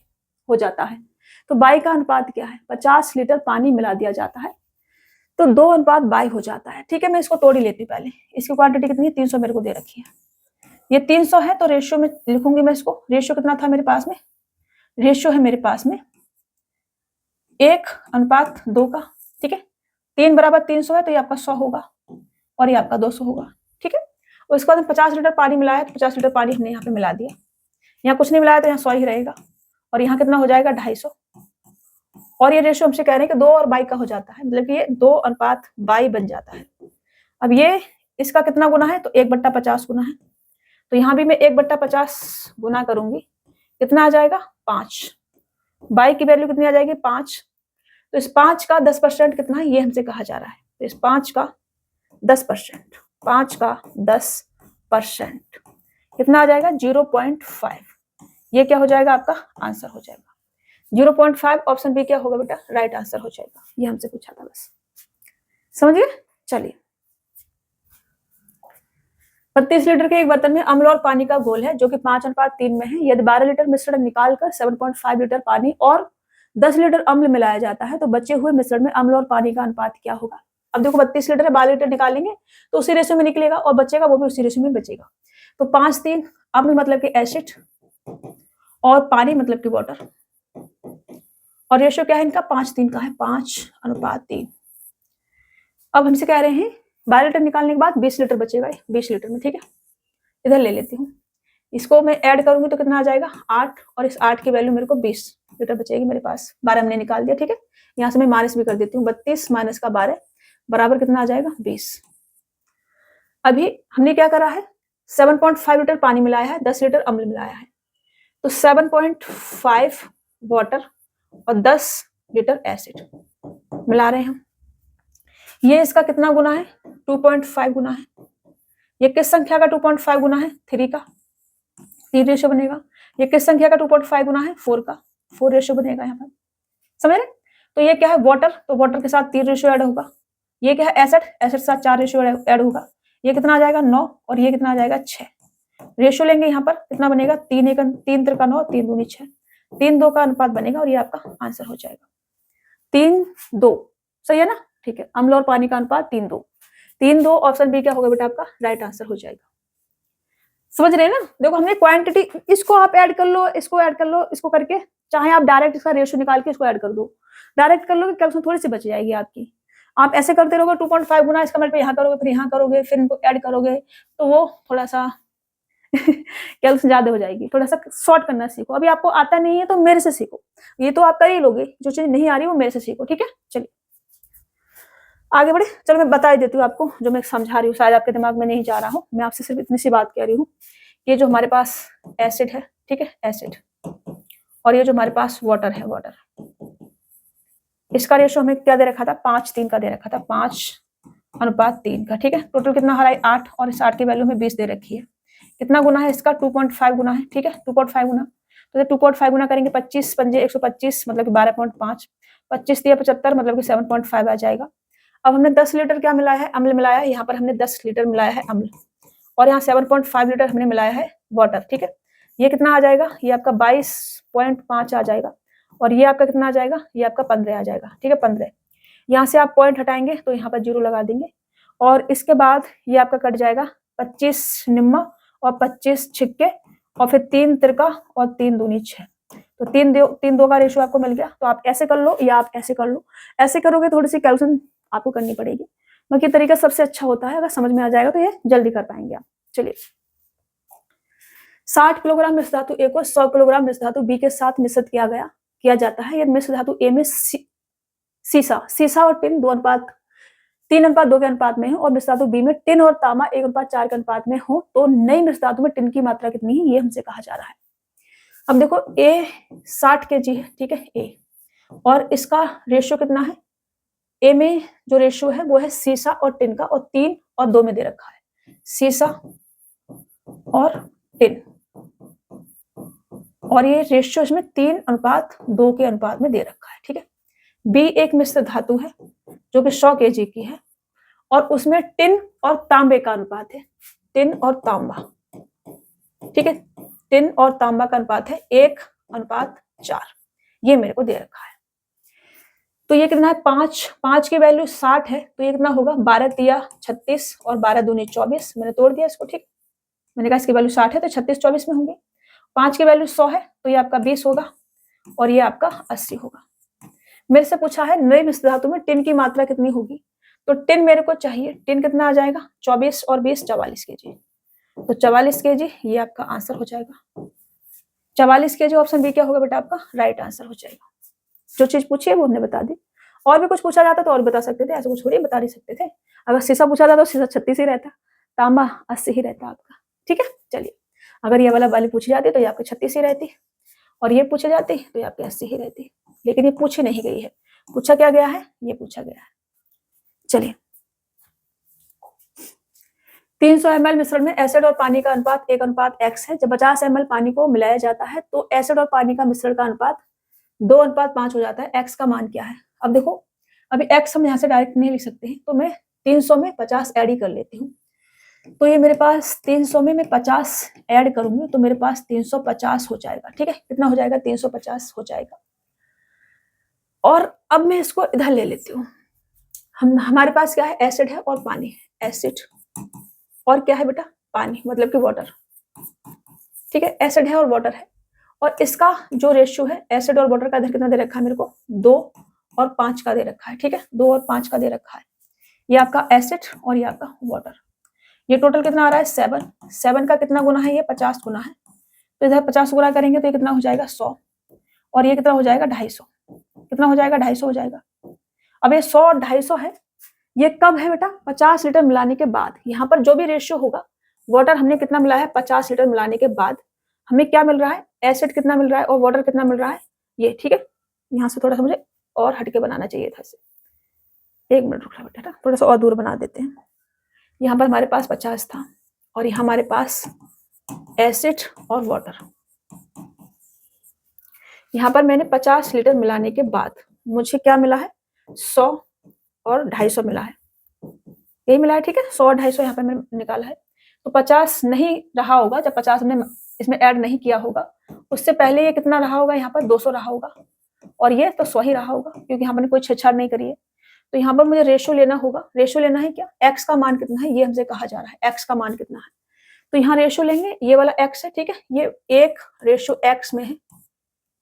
हो जाता है। तो बाई का अनुपात क्या है, 50 लीटर पानी मिला दिया जाता है तो 2:22 हो जाता है, ठीक है। मैं इसको तोड़ ही लेती हूँ पहले, इसकी क्वांटिटी कितनी है, 300 मेरे को दे रखी है, ये 300 है, तो रेशियो में लिखूंगी मैं इसको। रेशियो कितना था मेरे पास में, रेशियो है मेरे पास में 1:2 का, ठीक है। 3 बराबर 300 है, तो ये आपका 100 होगा और ये आपका 200 होगा, ठीक है। और इसके बाद 50 लीटर पानी मिलाया, तो 50 लीटर पानी हमने यहाँ पे मिला दिया, यहाँ कुछ नहीं मिलाया तो यहाँ 100 ही रहेगा, और यहाँ कितना हो जाएगा, 250। और ये रेशियो हमसे कह रहे हैं कि 2:22 का हो जाता है, मतलब कि ये 2:22 बन जाता है। अब ये इसका कितना गुना है, तो 1/50 गुना है, तो यहाँ भी मैं 1/50 गुना करूंगी, कितना आ जाएगा, 5। बाई की वैल्यू कितनी आ जाएगी, 5। तो इस 5 का 10% कितना है, ये हमसे कहा जा रहा है, तो इस 5 का 10%, 5 का 10% कितना आ जाएगा, 0.5। ये क्या हो जाएगा, आपका आंसर हो जाएगा 0.5। ऑप्शन बी क्या होगा बेटा, राइट आंसर हो जाएगा। ये हमसे पूछा था, बस समझ गए। चलिए, 32 लीटर के एक बर्तन में अम्ल और पानी का घोल है जो कि 5:3 में है। यदि 12 लीटर मिश्रण निकालकर 7.5 लीटर पानी और 10 लीटर अम्ल मिलाया जाता है तो बचे हुए मिश्रण में अम्ल और पानी का अनुपात क्या होगा। अब देखो, 32 लीटर है, 12 लीटर निकालेंगे तो उसी रेशियो में निकलेगा, और बचेगा वो भी उसी रेशियो में बचेगा। तो 5:3 अम्ल मतलब कि एसिड और पानी मतलब कि वाटर, और रेशियो क्या है इनका, 5:3 का है, 5:3। अब हमसे कह रहे हैं 12 लीटर निकालने के बाद 20 लीटर बचेगा, 20 लीटर में, ठीक है। इधर ले लेती हूँ, इसको मैं ऐड करूंगी तो कितना आ जाएगा, 8, और इस 8 की वैल्यू मेरे को 20 लीटर बचेगी मेरे पास। 12 हमने निकाल दिया, ठीक है। यहाँ से मैं माइनस भी कर देती हूँ, 32 माइनस का 12 बराबर कितना आ जाएगा 20। अभी हमने क्या करा है, 7.5 लीटर पानी मिलाया है, 10 लीटर अम्ल मिलाया है, तो 7.5 वाटर और 10 लीटर एसिड मिला रहे हैं हम। ये इसका कितना गुना है, 2.5 गुना है। ये किस संख्या का 2.5 गुना है, 3 का, 3 रेशो बनेगा। ये किस संख्या का 2.5 गुना है, 4 का, 4 रेशो बनेगा यहाँ पर, समझ रहे। तो ये क्या है वाटर, तो वाटर के साथ 3 रेशो ऐड होगा। ये क्या है एसिड, एसिड के साथ 4 रेशो ऐड होगा। ये कितना आ जाएगा 9 और ये कितना आ जाएगा 6। रेशो लेंगे यहाँ पर कितना बनेगा, 3 त्रिका 9, 3 दूनी 6, 3-2 का अनुपात बनेगा और ये आपका आंसर हो जाएगा 3-2। सही है ना, ठीक है। अम्ल और पानी का अनुपात 3-2, 3-2 ऑप्शन बी क्या होगा बेटा आपका राइट आंसर हो जाएगा। समझ रहे हैं ना। देखो हमने क्वांटिटी, इसको आप ऐड कर लो, इसको ऐड कर लो, इसको करके चाहे आप डायरेक्ट इसका रेशियो निकाल के इसको ऐड कर दो, डायरेक्ट कर लो, कैल्कुलेशन थोड़ी सी बच जाएगी आपकी। आप ऐसे करते रहोगे 2.5 गुना, इसका मतलब यहाँ करोगे फिर यहाँ करोगे फिर इनको ऐड करोगे, तो वो थोड़ा सा कैल्कुलेशन ज्यादा हो जाएगी। थोड़ा सा शॉर्ट करना सीखो। अभी आपको आता नहीं है तो मेरे से सीखो, ये तो आप कर ही लोगे, जो चीज नहीं आ रही वो मेरे से सीखो, ठीक है। चलिए आगे बढ़े। चलो मैं बता ही देती हूँ आपको जो मैं समझा रही हूँ, शायद आपके दिमाग में नहीं जा रहा हो, मैं आपसे सिर्फ इतनी सी बात कह रही हूँ। ये जो हमारे पास एसिड है, ठीक है, एसिड, और ये जो हमारे पास वाटर है, वाटर, इसका रेशो हमें क्या दे रखा था, 5-3 का दे रखा था, 5:3 का, ठीक है। टोटल कितना आ रहा है 8, और इस 8 की वैल्यू में 20 दे रखी है। कितना गुना है इसका, 2.5 गुना है, ठीक है, 2.5 गुना। तो 2.5 गुना करेंगे 25 पंजे 125 मतलब कि 12.5, 25 दिया 75 मतलब कि 7.5 आ जाएगा। अब हमने 10 लीटर क्या मिलाया है, अम्ल मिलाया है, यहाँ पर हमने 10 लीटर मिलाया है अम्ल, और यहाँ 7.5 लीटर हमने मिलाया है वाटर, ठीक है। ये कितना आ जाएगा, ये आपका 22.5 आ जाएगा, और ये आपका कितना आ जाएगा, ये आपका 15 आ जाएगा, ठीक है, 15। यहाँ से आप पॉइंट हटाएंगे तो यहाँ पर 0 लगा देंगे, और इसके बाद ये आपका कट जाएगा 25 निम्मा और 25 छिक्के, और फिर 3 त्रिका और 3 दूनी 6, तो 3-2 का रेशियो आपको मिल गया। तो आप ऐसे कर लो या आप ऐसे कर लो, ऐसे करोगे थोड़ी सी कैलकुलेशन आपको करनी पड़ेगी, बाकी तरीका सबसे अच्छा होता है, अगर समझ में आ जाएगा तो ये जल्दी कर पाएंगे आप। चलिए 60 किलोग्राम मिश्र धातु ए को 100 किलोग्राम मिश्र धातु बी के साथ मिश्रित किया जाता है। यदि मिश्र धातु ए में सीसा और टिन 3:2 के अनुपात में हो, और मिश्र धातु बी में टिन और तांबा 1:4 के अनुपात में हो, तो नई मिश्र धातु में टिन की मात्रा कितनी है, ये हमसे कहा जा रहा है। अब देखो ए 60 kg है, ठीक है, ए, और इसका रेशियो कितना है, ए में जो रेशियो है वो है सीसा और टिन का, और 3 और 2 में दे रखा है, सीसा और टिन, और ये रेशियो इसमें 3:2 के अनुपात में दे रखा है, ठीक है। बी एक मिश्र धातु है जो कि 100 kg की है, और उसमें टिन और तांबे का अनुपात है, टिन और तांबा, ठीक है, टिन और तांबा का अनुपात है 1:4, ये मेरे को दे रखा है। तो ये कितना है 5 की वैल्यू 60 है, तो ये कितना होगा 12 36 और 12 दूनी 24, मैंने तोड़ दिया इसको, ठीक। मैंने कहा इसकी वैल्यू 60 है तो 36-24 में होंगे। 5 की वैल्यू 100 है तो ये आपका 20 होगा, और ये आपका 80 होगा। मेरे से पूछा है नई मिश्र धातु में टिन की मात्रा कितनी होगी, तो टिन मेरे को चाहिए, टिन कितना आ जाएगा 24 और 20 44 kg, तो 44 kg ये आपका आंसर हो जाएगा। 44 kg ऑप्शन बी क्या होगा बेटा आपका राइट आंसर हो जाएगा। जो चीज पूछी है वो हमने बता दी। और भी कुछ पूछा जाता तो और बता सकते थे, ऐसा कुछ थोड़ी बता नहीं सकते थे। अगर शीशा पूछा जाता तो शीशा 36 ही रहता, तांबा 80 ही रहता आपका, ठीक है। चलिए अगर ये वाली पूछी जाती तो ये आपकी 36 ही रहती, और ये पूछी जाती तो ये आपकी 80 ही रहती, लेकिन ये पूछी नहीं गई है। पूछा क्या गया है, ये पूछा गया है। चलिए 300 ml मिश्रण में एसिड और पानी का अनुपात 1:x है। जब 50 ml पानी को मिलाया जाता है तो एसिड और पानी का मिश्रण का अनुपात 2:5 हो जाता है। x का मान क्या है, अब देखो अभी x हम यहाँ से डायरेक्ट नहीं लिख सकते हैं, तो मैं 300 में 50 ऐड ही कर लेती हूँ। तो ये मेरे पास 300 में मैं 50 ऐड करूंगी तो मेरे पास 350 हो जाएगा, ठीक है। कितना हो जाएगा 350 हो जाएगा। और अब मैं इसको इधर ले लेती हूँ। हमारे पास क्या है, एसिड है और पानी है, एसिड और क्या है बेटा पानी, मतलब कि वाटर, ठीक है। एसिड है और वाटर है, और इसका जो रेशियो है एसिड और वाटर का इधर कितना दे रखा है मेरे को 2 और 5 का दे रखा है, ठीक है। 2 और 5 का दे रखा है। ये आपका एसिड और ये आपका वाटर, ये टोटल कितना आ रहा है 7 का कितना गुना है, ये 50 गुना है, तो इधर 50 गुना करेंगे तो ये कितना हो जाएगा 100, और ये कितना हो जाएगा 250, कितना हो जाएगा 250 हो जाएगा। अब ये 100 और 250 है, ये कब है बेटा? 50 लीटर मिलाने के बाद। यहाँ पर जो भी रेशियो होगा, वाटर हमने कितना मिलाया है? 50 लीटर मिलाने के बाद हमें क्या मिल रहा है? एसिड कितना मिल रहा है और वाटर कितना मिल रहा है, ये। ठीक है, यहाँ से थोड़ा सा मुझे और हटके बनाना चाहिए था इसे। 1 मिनट रुक बेटा, थोड़ा सा और दूर बना देते हैं। यहाँ पर हमारे पास 50 था और यहाँ हमारे पास एसिड और वाटर। यहाँ पर मैंने 50 लीटर मिलाने के बाद मुझे क्या मिला है? 100 और 250 मिला है, यही मिला है। ठीक है, 100 और 250 यहाँ पर मैंने निकाला है। तो 50 नहीं रहा होगा जब 50 हमने इसमें ऐड नहीं किया होगा, उससे पहले ये कितना रहा होगा? यहाँ पर 200 रहा होगा, और ये तो 100 ही रहा होगा क्योंकि यहाँ पर कोई छेड़छाड़ नहीं करी है। तो यहाँ पर मुझे रेशियो लेना होगा। रेशियो लेना है क्या? एक्स का मान कितना है, ये हमसे कहा जा रहा है, एक्स का मान कितना है। तो यहाँ रेशियो लेंगे, ये वाला एक्स है, ठीक है, ये 1:x में है,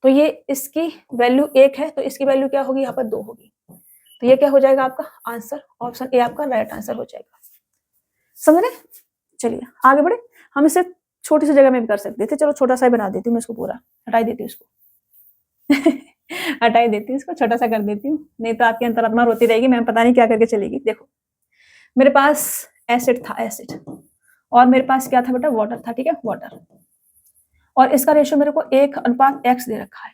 तो ये इसकी वैल्यू 1 है, तो इसकी वैल्यू क्या होगी? यहाँ पर 2 होगी। तो ये क्या हो जाएगा आपका आंसर? ऑप्शन ए आपका राइट आंसर हो जाएगा। समझ रहे? चलिए आगे बढ़े। हम इसे छोटी सी जगह में भी कर सकते थे, चलो छोटा सा ही बना देती हूँ मैं इसको, पूरा हटाई देती हूँ इसको हटाई देती हूँ इसको, छोटा सा कर देती हूँ, नहीं तो आपकी अंतरात्मा रोती रहेगी, मैं पता नहीं क्या करके चलेगी। देखो मेरे पास एसिड था, एसिड, और मेरे पास क्या था बेटा? वाटर था। ठीक है, वाटर, और इसका रेशियो मेरे को 1:x दे रखा है।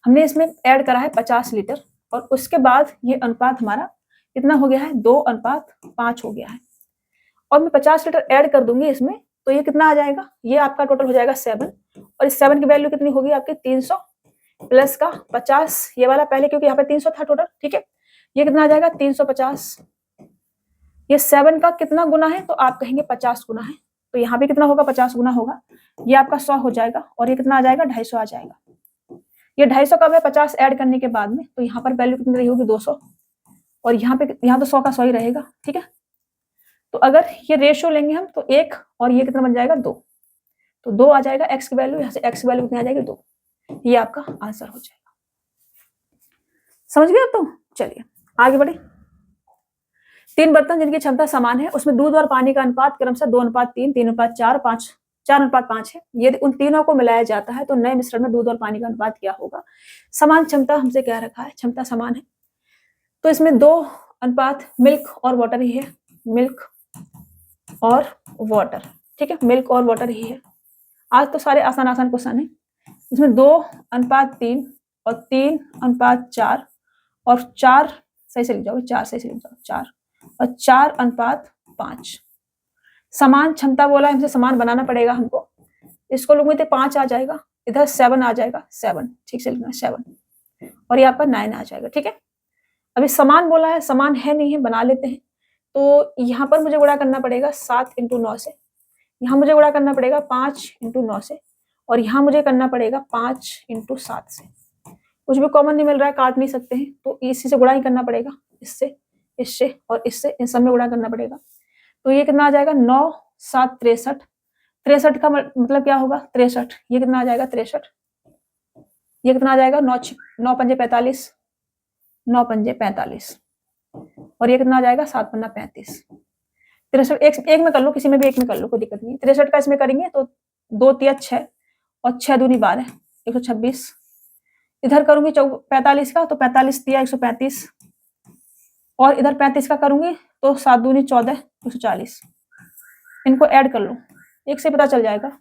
हमने इसमें ऐड करा है 50 लीटर, और उसके बाद ये अनुपात हमारा कितना हो गया है? 2:5 हो गया है। और मैं 50 लीटर ऐड कर दूंगी इसमें, तो ये कितना आ जाएगा? ये आपका टोटल हो जाएगा 7, और इस 7 की वैल्यू कितनी होगी आपकी? 300 प्लस का 50, ये वाला पहले क्योंकि यहाँ पे 300 था टोटल। ठीक है, ये कितना आ जाएगा? 350। ये 7 का कितना गुना है? तो आप कहेंगे 50 गुना है, तो यहाँ पे कितना होगा? 50 गुना होगा, ये आपका 100 हो जाएगा, और ये कितना आ जाएगा? 250 आ जाएगा। ये 250 कब है? 50 ऐड करने के बाद में, तो यहाँ पर वैल्यू कितनी रही होगी? 200, और यहाँ तो 100 का 100 ही रहेगा। ठीक है, तो अगर ये रेशियो लेंगे हम, तो 1 और ये कितना बन जाएगा? 2, तो 2 आ जाएगा एक्स की वैल्यू, यहाँ से एक्स की वैल्यू कितनी आ जाएगी? 2, ये आपका आंसर हो जाएगा। समझ गए आप? तो चलिए आगे बढ़े। 3 बर्तन जिनकी क्षमता समान है, उसमें दूध और पानी का अनुपात क्रमशः 2:3, 3:4, 4:5 है। यदि उन तीनों को मिलाया जाता है तो नए मिश्रण में दूध और पानी का अनुपात क्या होगा? समान क्षमता हमसे क्या रखा है? क्षमता समान है, तो इसमें 2:, मिल्क और वाटर ही है, मिल्क और वाटर। ठीक है, मिल्क और वाटर ही है। आज तो सारे आसान आसान क्वेश्चन है। इसमें 2:3 और 3:4 और 4 सही से लिख जाओ, 4 सही से लिख जाओ, 4 और 4:5। समान क्षमता बोला, हमसे समान बनाना पड़ेगा हमको। इसको लूंगी तो 5 आ जाएगा, इधर 7 आ जाएगा, 7 ठीक से लिखना, 7, और ये आपका 9 आ जाएगा। ठीक है, अभी समान बोला है, समान है नहीं है, बना लेते हैं। तो यहाँ पर मुझे गुणा करना पड़ेगा 7 × 9 से, यहाँ मुझे गुणा करना पड़ेगा 5 × 9 से, और यहाँ मुझे करना पड़ेगा 5 × 7 से। कुछ भी कॉमन नहीं मिल रहा है, काट नहीं सकते हैं, तो इसी से गुणा ही करना पड़ेगा, इससे, इससे और इससे, इन सब में गुणा करना पड़ेगा। तो ये कितना आ जाएगा? 9 7 63। 63 का मतलब क्या होगा? 63। ये कितना आ जाएगा? 63। ये कितना आ जाएगा? 9 पंजे 45, 9 पंजे 45, और ये कितना आ जाएगा? 7 पन्ना 35। 63 एक में कर लो, किसी में भी एक में कर लो, कोई दिक्कत नहीं। 63 का इसमें करेंगे तो 2 × 6 और 6 दूनी 12, 126। इधर करूंगी 45 का, तो 45 × 135, और इधर 35 का करूंगी तो 7 दूनी 14, 140। इनको ऐड कर लो, एक से पता चल जाएगा।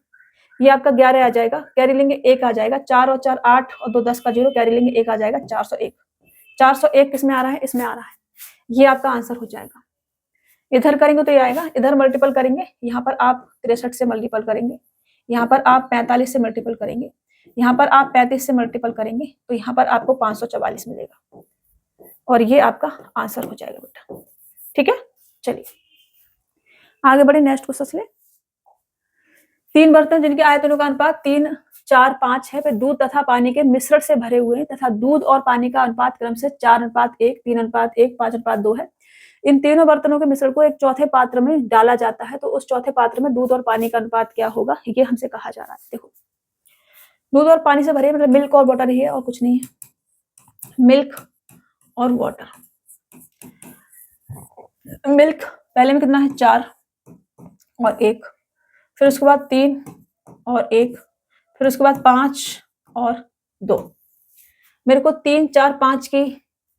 ये आपका 11 आ जाएगा, कैरी लेंगे 1 आ जाएगा, 4 और 4 8 और 2 10 का 0, कैरी लेंगे 1 आ जाएगा, 401। 401 किसमें आ रहा है? इसमें आ रहा है, ये आपका आंसर हो जाएगा। इधर करेंगे तो ये आएगा, इधर मल्टीपल करेंगे, यहाँ पर आप 63 से मल्टीपल करेंगे, यहाँ पर आप 45 से मल्टीपल करेंगे, यहाँ पर आप 35 से मल्टीपल करेंगे, तो यहाँ पर आपको 544 मिलेगा, और ये आपका आंसर हो जाएगा बेटा। ठीक है, चलिए आगे बढ़े। नेक्स्ट क्वेश्चन ले। 3 बर्तन जिनके आयतनों का अनुपात 3 4 5 है, वे दूध तथा पानी के मिश्रण से भरे हुए हैं तथा दूध और पानी का अनुपात क्रम से 4:1, 3:1, 5:2 है। इन तीनों बर्तनों के मिश्रण को एक चौथे पात्र में डाला जाता है, तो उस चौथे पात्र में दूध और पानी का अनुपात क्या होगा? ये हमसे कहा जा रहा है। देखो दूध और पानी से भरे, मतलब मिल्क और वाटर ही है, और कुछ नहीं है। मिल्क और वाटर। मिल्क पहले में कितना है? 4 और 1, फिर उसके बाद 3 और 1, फिर उसके बाद 5 और 2। मेरे को 3 4 5 की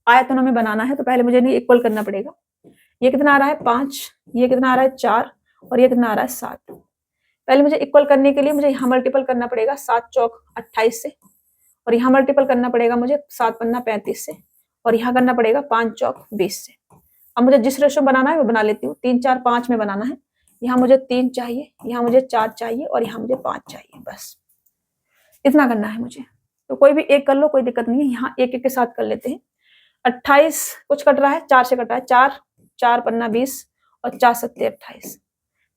आयतनों में बनाना है तो पहले मुझे इन्हें इक्वल करना पड़ेगा। ये कितना आ रहा है 5, ये कितना आ रहा है 4 और ये कितना आ रहा है 7। पहले मुझे इक्वल करने के लिए मुझे यहाँ मल्टीपल करना पड़ेगा 7 चौक 28 से, और यहाँ मल्टीपल करना पड़ेगा मुझे 7 पन्ना 35 से, और यहाँ करना पड़ेगा 5 चौक 20 से। अब मुझे जिस रेशो बनाना है वो बना लेती हूँ। 3 4 5 में बनाना है। यहाँ मुझे 3 चाहिए, यहाँ मुझे 4 चाहिए और यहाँ मुझे 5 चाहिए, बस इतना करना है मुझे। तो कोई भी एक कर लो, कोई दिक्कत नहीं है। यहाँ एक एक के साथ कर लेते हैं। 28 कुछ कट रहा है, 4 से कट रहा है, 4 4 पन्ना 20 और 4 सत्ते 28।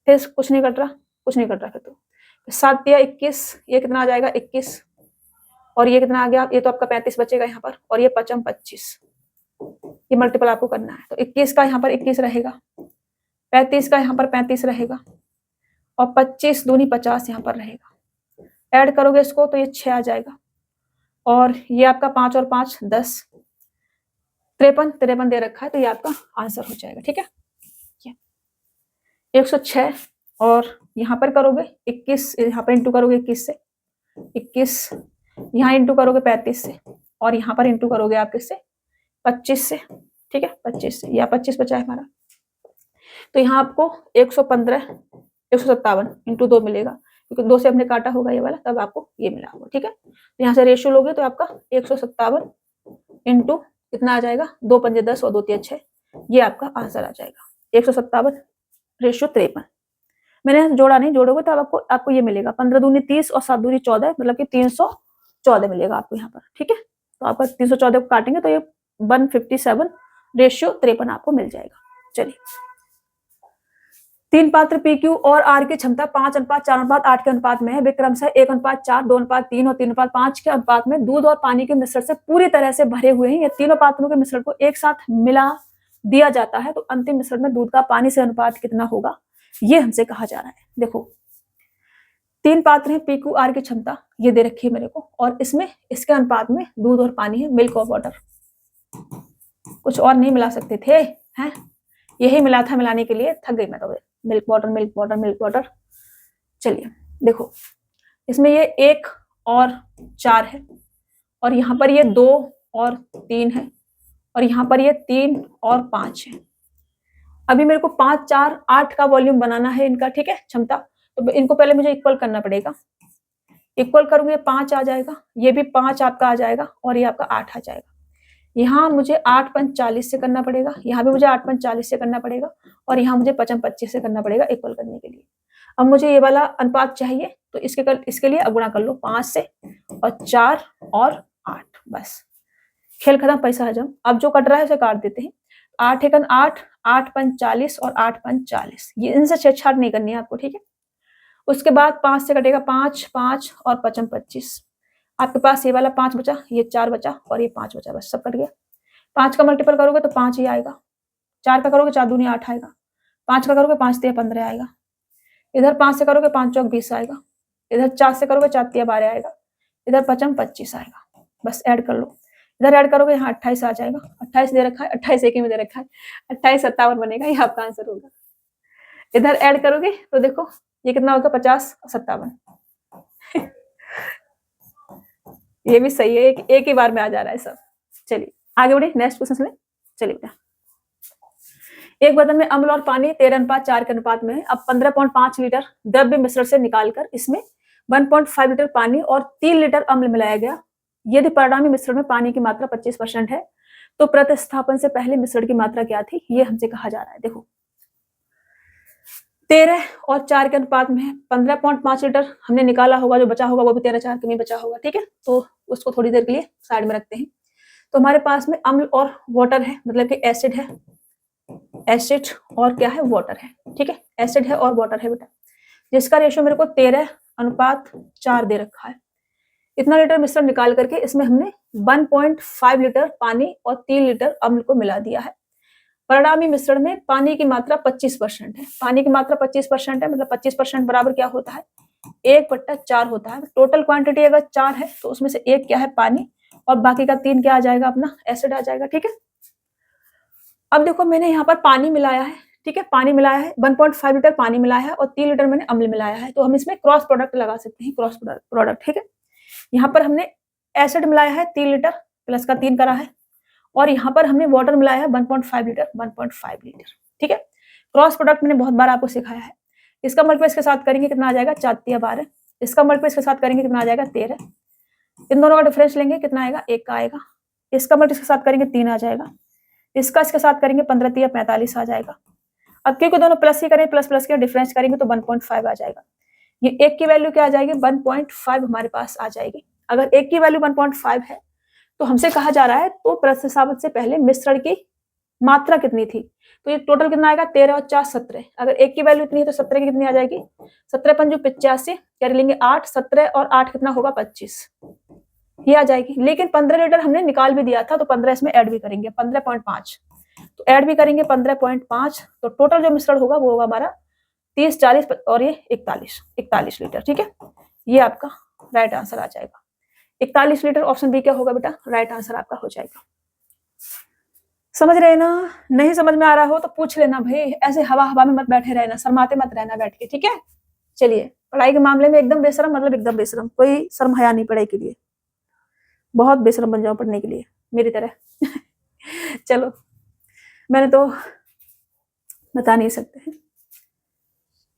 फिर कुछ नहीं कट रहा, कुछ नहीं कट रहा। फिर तो 7 तिया 21, ये कितना आ जाएगा 21, और ये कितना आ गया, ये तो आपका 35 बचेगा यहाँ पर, और ये 5 25। ये मल्टीपल आपको करना है। तो 21 का यहाँ पर 21 रहेगा, 35 का यहाँ पर 35 रहेगा, और 25 दूनी 50 यहाँ पर रहेगा। ऐड करोगे इसको तो ये 6 आ जाएगा, और ये आपका 5 और 5 10, 53 दे रखा है, तो ये आपका आंसर हो जाएगा। ठीक है, 106 और यहाँ पर करोगे 21, यहाँ पर इंटू करोगे 21 से, 21 यहाँ इंटू करोगे 35 से, और यहाँ पर इंटू करोगे आप किससे 25 से। ठीक है, 25 से, या 25 बचा है हमारा, तो यहाँ आपको 115 157 इंटू 2 मिलेगा, क्योंकि 2 से हमने काटा होगा ये वाला, तब आपको ये मिला होगा। ठीक है, तो यहाँ से रेशियो लोगे तो आपका 157 इंटू कितना आ जाएगा, 2 पंजे 10 और 2 तिया 6, ये आपका आंसर आ जाएगा 157 रेशियो 53। मैंने जोड़ा नहीं, जोड़ोगे तो आपको ये मिलेगा 15 दूनी 30 और 7 दूनी 14, मतलब कि 314 मिलेगा आपको यहाँ पर। ठीक है, तो आपका 314 को काटेंगे तो ये 157 रेशियो 53 आपको मिल जाएगा। चलिए, 3 पात्र PQ और R की क्षमता 5:4:8 के अनुपात में है। वे क्रमशः 1:4, 2:3 और 3:5 के अनुपात में दूध और पानी के मिश्रण से पूरी तरह से भरे हुए हैं। ये तीनों पात्रों के मिश्रण को एक साथ मिला दिया जाता है तो अंतिम मिश्रण में दूध का पानी से अनुपात कितना होगा, ये हमसे कहा जा रहा है। देखो, 3 पात्र हैं, PQ R की क्षमता ये दे रखी है मेरे को, और इसमें इसके अनुपात में दूध और पानी है, मिल्क और वाटर। कुछ और नहीं मिला सकते थे, हैं? यही मिला था, मिलाने के लिए थक गई मैं तो। Milk water milk water milk water. चलिए देखो, इसमें ये 1 और 4 है, और यहाँ पर ये 2 और 3 है, और यहाँ पर ये 3 और 5 है। अभी मेरे को 5 4 8 का वॉल्यूम बनाना है इनका। ठीक है, क्षमता, तो इनको पहले मुझे इक्वल करना पड़ेगा। इक्वल करूंगे 5 आ जाएगा, ये भी 5 आपका आ जाएगा, और ये आपका 8 आ जाएगा। यहाँ मुझे 8 पंच 40 से करना पड़ेगा, यहाँ भी मुझे 8 पंच 40 से करना पड़ेगा, और यहाँ मुझे 5 25 से करना पड़ेगा इक्वल करने के लिए। अब मुझे ये वाला अनुपात चाहिए, तो इसके लिए गुणा कर लो 5 से, और 4 और 8, बस खेल खत्म, पैसा हजम। अब जो कट रहा है उसे काट देते हैं। 8 एकन 8, 8 पंच 40 और 8 पंच 40, ये इनसे छेड़छाड़ नहीं करनी है आपको। ठीक है, उसके बाद 5 से कटेगा 5 5 और 5 25, आपके पास ये वाला 5 बचा, ये 4 बचा और ये 5 बचा, बस सब कट गया। 5 का मल्टीपल करोगे तो 5 ही आएगा, 4 का करोगे 4 दूनी 8 आएगा, 5 का करोगे 5 तिया 15 आएगा, इधर 5 से करोगे 5 चौक 20 आएगा, इधर 4 से करोगे 4 तिया 12 आएगा, इधर 5 25 आएगा। बस ऐड कर लो, इधर ऐड करोगे यहाँ 28 आ जाएगा। 28 दे रखा है, 28 एक ही में दे रखा है, 28 57 बनेगा, ये आपका आंसर होगा। इधर ऐड करोगे तो देखो ये कितना होगा, 50 57। ये भी सही है, एक ही बार में आ जा रहा है सब। चलिए आगे बढ़े, नेक्स्ट क्वेश्चन ले। चलिए बेटा, एक बर्तन में अम्ल और पानी 13:4 के अनुपात में है। अब 15.5 लीटर द्रव्य मिश्रण से निकालकर इसमें 1.5 लीटर पानी और 3 लीटर अम्ल मिलाया गया। यदि परिणामी मिश्रण में पानी की मात्रा 25% है तो प्रतिस्थापन से पहले मिश्रण की मात्रा क्या थी, ये हमसे कहा जा रहा है। देखो 13 और 4 के अनुपात में है। 15.5 लीटर हमने निकाला होगा, जो बचा होगा वो भी 13 4 के में बचा होगा। ठीक है, तो उसको थोड़ी देर के लिए साइड में रखते हैं। तो हमारे पास में अम्ल और वाटर है, मतलब कि एसिड है, एसिड और क्या है, वाटर है। ठीक है, एसिड है और वाटर है बेटा, जिसका रेशियो मेरे को 13:4 दे रखा है। इतना लीटर मिश्रण निकाल करके इसमें हमने 1.5 लीटर पानी और 3 लीटर अम्ल को मिला दिया है। परिणामी मिश्रण में पानी की मात्रा 25% है। पानी की मात्रा 25% है, मतलब 25% बराबर क्या होता है, 1/4 होता है। टोटल क्वांटिटी अगर 4 है तो उसमें से 1 क्या है, पानी, और बाकी का 3 क्या आ जाएगा, अपना एसिड आ जाएगा। ठीक है, अब देखो मैंने यहाँ पर पानी मिलाया है। ठीक है, पानी मिलाया है, 1.5 लीटर पानी मिलाया है और 3 लीटर मैंने अम्ल मिलाया है, तो हम इसमें क्रॉस प्रोडक्ट लगा सकते हैं, क्रॉस प्रोडक्ट। ठीक है, यहाँ पर हमने एसिड मिलाया है 3 लीटर, प्लस का 3 करा है, और यहाँ पर हमने वाटर मिलाया है 1.5 लीटर 1.5 लीटर, ठीक है। क्रॉस प्रोडक्ट मैंने बहुत बार आपको सिखाया है। इसका मल्टीप्लाई इसके साथ करेंगे कितना आ जाएगा 4 12, इसका मल्टीप्लाई इसके साथ करेंगे कितना आ जाएगा 13, इन दोनों का डिफरेंस लेंगे कितना आएगा 1 का आएगा, इसका मल्टीप्लाई इसके साथ करेंगे 3 आ जाएगा, इसका इसके साथ करेंगे 15 3 45 आ जाएगा। अब क्योंकि दोनों प्लस ही करें, प्लस प्लस के डिफरेंस करेंगे तो 1.5 आ जाएगा। ये एक की वैल्यू क्या आ जाएगी 1.5 हमारे पास आ जाएगी। अगर एक की वैल्यू 1.5 है तो हमसे कहा जा रहा है तो प्रतिस्थापित से पहले मिश्रण की मात्रा कितनी थी, तो ये टोटल कितना आएगा 13 और 4 17। अगर एक की वैल्यू इतनी है तो 17 की कितनी आ जाएगी 17 पंजू 85, क्या लेंगे 8, 17 और 8 कितना होगा 25, ये आ जाएगी। लेकिन 15 लीटर हमने निकाल भी दिया था तो 15 इसमें ऐड भी करेंगे 15.5, तो ऐड भी करेंगे 15.5, तो टोटल जो मिश्रण होगा वो होगा हमारा 30 40 और ये 41 लीटर, ठीक है। ये आपका राइट आंसर आ जाएगा 41 लीटर। ऑप्शन बी क्या होगा बेटा, राइट आंसर आपका हो जाएगा। समझ रहे ना, नहीं समझ में आ रहा हो तो पूछ लेना भाई, ऐसे हवा हवा में मत बैठे रहना, शर्माते मत रहना बैठ के, ठीक है। चलिए पढ़ाई के मामले में एकदम बेशरम, मतलब एकदम बेशरम, कोई शर्म हया नहीं पढ़ाई के लिए, बहुत बेशरम बन जाओ पढ़ने के लिए मेरी तरह। चलो मैंने तो बता नहीं सकते हैं,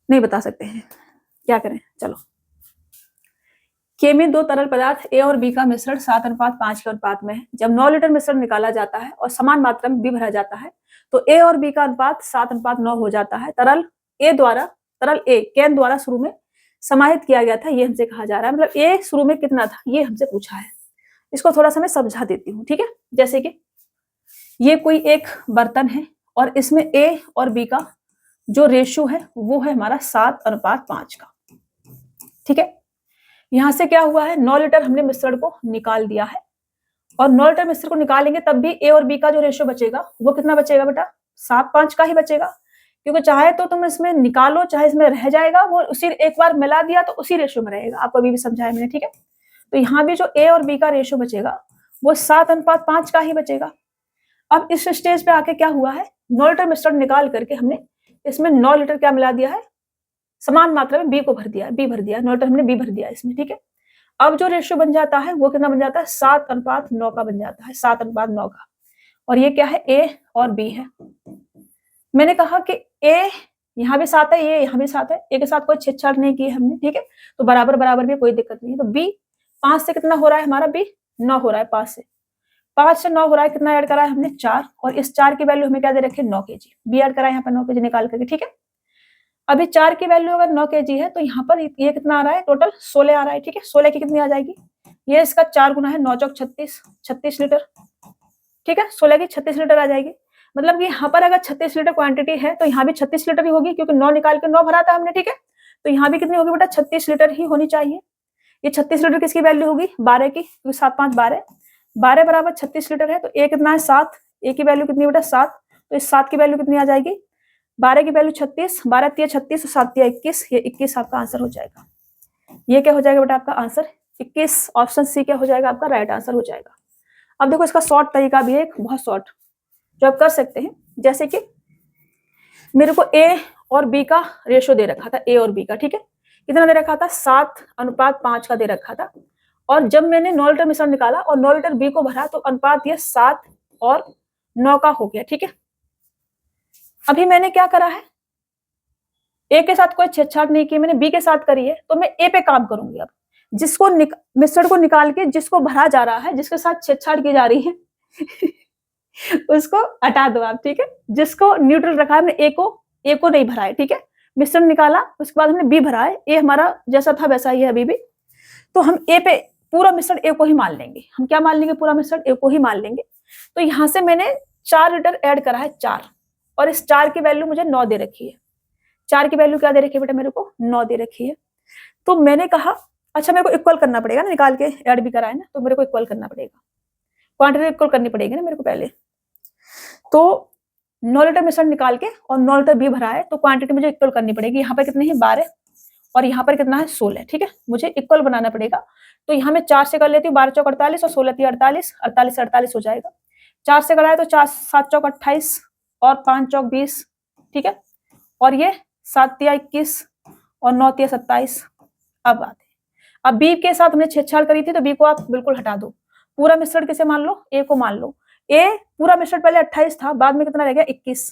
नहीं बता सकते हैं, क्या करें। चलो के में दो तरल पदार्थ ए और बी का मिश्रण 7:5 के अनुपात में है। जब 9 लीटर मिश्रण निकाला जाता है और समान मात्रा में बी भरा जाता है तो ए और बी का अनुपात 7:9 हो जाता है। तरल ए कैन द्वारा शुरू में समाहित किया गया था, ये हमसे कहा जा रहा है, मतलब ए शुरू में कितना था ये हमसे पूछा है। इसको थोड़ा सा मैं समझा देती हूँ, ठीक है। जैसे कि ये कोई एक बर्तन है और इसमें ए और बी का जो रेशियो है वो है हमारा 7:5 का, ठीक है। यहां से क्या हुआ है 9 लीटर हमने मिश्रण को निकाल दिया है और 9 लीटर मिश्रण को निकालेंगे तब भी ए और बी का जो रेशियो बचेगा वो कितना बचेगा बेटा 7:5 का ही बचेगा, क्योंकि चाहे तो तुम इसमें निकालो चाहे इसमें रह जाएगा, वो उसी एक बार मिला दिया तो उसी रेशियो में रहेगा, आपको अभी भी समझाया मैंने, ठीक है। तो यहाँ भी जो ए और बी का रेशियो बचेगा वो 7:5 का ही बचेगा। अब इस स्टेज पे आके क्या हुआ है 9 लीटर मिश्रण निकाल करके हमने इसमें 9 लीटर क्या मिला दिया है, समान मात्रा में बी को भर दिया, बी भर दिया, 9 लीटर हमने बी भर दिया इसमें, ठीक है। अब जो रेशियो बन जाता है वो कितना बन जाता है 7:9 का बन जाता है, 7:9 का। और ये क्या है ए और बी है। मैंने कहा कि ए यहाँ भी 7 है, ये यहाँ भी 7 है, ए के साथ कोई छेड़छाड़ नहीं की है हमने, ठीक है, तो बराबर बराबर भी कोई दिक्कत नहीं है। तो बी 5 से कितना हो रहा है हमारा, बी 9 हो रहा है, 5 से 9 हो रहा है, कितना ऐड करा है हमने 4, और इस 4 की वैल्यू हमें क्या दे रखे 9 kg, बी ऐड करा है यहाँ पर 9 kg निकाल करके, ठीक है। अभी 4 की वैल्यू अगर 9 kg है तो यहाँ पर ये कितना आ रहा है टोटल 16 आ रहा है, ठीक है। 16 की कितनी आ जाएगी, ये इसका 4 गुना है 9 चौक 36 लीटर, ठीक है। 16 की 36 लीटर आ जाएगी, मतलब कि यहाँ पर अगर 36 लीटर क्वांटिटी है तो यहाँ भी 36 लीटर ही होगी, क्योंकि 9 निकाल के 9 भरा था हमने, ठीक है। तो यहाँ भी कितनी होगी बेटा 36 लीटर ही होनी चाहिए। ये 36 लीटर किसकी वैल्यू होगी 12 की, क्योंकि 7 5 12, 12 बराबर 36 लीटर है, तो ए कितना है 7, ए की वैल्यू कितनी बेटा 7, तो इस 7 की वैल्यू कितनी आ जाएगी 12 की वैल्यू 36, 12 3 36 और 7 3 21, ये 21 आपका आंसर हो जाएगा। ये क्या हो जाएगा बेटा आपका आंसर 21, ऑप्शन सी क्या हो जाएगा आपका राइट आंसर हो जाएगा। अब देखो इसका शॉर्ट तरीका भी है एक बहुत शॉर्ट जो आप कर सकते हैं, जैसे कि मेरे को ए और बी का रेशियो दे रखा था, ए और बी का, ठीक है, कितना दे रखा था 7:5 का दे रखा था, और जब मैंने 9 लीटर मिश्रण निकाला और 9 लीटर बी को भरा तो अनुपात ये 7 और 9 का हो गया, ठीक है। अभी मैंने क्या करा है ए के साथ कोई छेड़छाड़ नहीं की, मैंने बी के साथ करी है, तो मैं ए पे काम करूंगी। अब जिसको मिश्रण को निकाल के जिसको भरा जा रहा है, जिसके साथ छेड़छाड़ की जा रही है उसको हटा दो आप, ठीक है। जिसको न्यूट्रल रखा है हमने ए को नहीं भरा है, ठीक है। मिश्रण निकाला उसके बाद हमने बी भरा है, ए हमारा जैसा था वैसा ही है अभी भी, तो हम ए पे पूरा मिश्रण ए को ही मान लेंगे। हम क्या मान लेंगे पूरा मिश्रण ए को ही मान लेंगे। तो यहां से मैंने 4 लीटर ऐड करा है 4, और इस 4 की वैल्यू मुझे 9 दे रखी है। 4 की वैल्यू क्या दे रखी है बेटा मेरे को 9 दे रखी है। तो मैंने कहा अच्छा मेरे को इक्वल करना पड़ेगा ना, निकाल के ऐड भी करा है ना, तो मेरे को इक्वल करना पड़ेगा, क्वांटिटी इक्वल करनी पड़ेगी ना मेरे को पहले। तो 9 लीटर मिश्रण निकाल के और 9 लीटर बी भरा है, तो क्वांटिटी मुझे इक्वल करनी पड़ेगी। यहाँ पर कितनी है 12 और यहाँ पर कितना है 16, ठीक है, मुझे इक्वल बनाना पड़ेगा। तो यहाँ मैं 4 से कर लेती हूँ, 12 चौक 48 और 16 48, 48 से 48 हो जाएगा। 4 से कराए तो 4 7 चौक 28 और 5 चौक 20, ठीक है, और ये 7 तिया 21 और 9 तिया 27। अब आते अब बी के साथ हमने छेड़छाड़ करी थी, तो बी को आप बिल्कुल हटा दो। पूरा मिश्रण किसे मान लो ए को मान लो। ए पूरा मिश्रण पहले 28 था, बाद में कितना रह गया 21।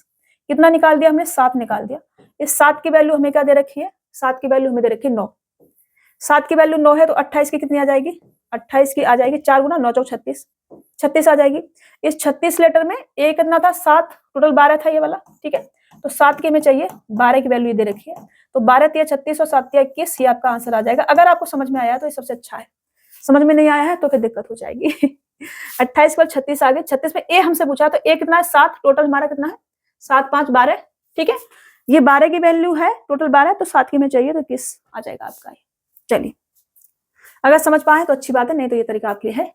कितना निकाल दिया हमने, 7 निकाल दिया। इस 7 की वैल्यू हमें क्या दे रखी है, 7 की वैल्यू हमें दे रखी है 9। 7 की वैल्यू 9 है तो 28 की कितनी आ जाएगी, 28 की आ जाएगी 4 गुना 9 चौक 36, 36 आ जाएगी। इस 36 लीटर में ए कितना था 7, टोटल 12 था ये वाला, ठीक है। तो 7 की हमें चाहिए, 12 की वैल्यू दे रखी है, तो 12 तिया 36 और 7 तिया 21, ये आपका आंसर आ जाएगा। अगर आपको समझ में आया तो ये सबसे अच्छा है, समझ में नहीं आया है तो फिर दिक्कत हो जाएगी। 28 पर 36 आ गए, 36 में ए हमसे पूछा तो ए कितना है 7, टोटल हमारा कितना है 7 5 12, ठीक है। ये 12 की वैल्यू है, टोटल 12 तो 7 की में चाहिए तो 21 आ जाएगा आपका। चलिए अगर समझ पाए तो अच्छी बात है, नहीं तो ये तरीका आपके लिए है।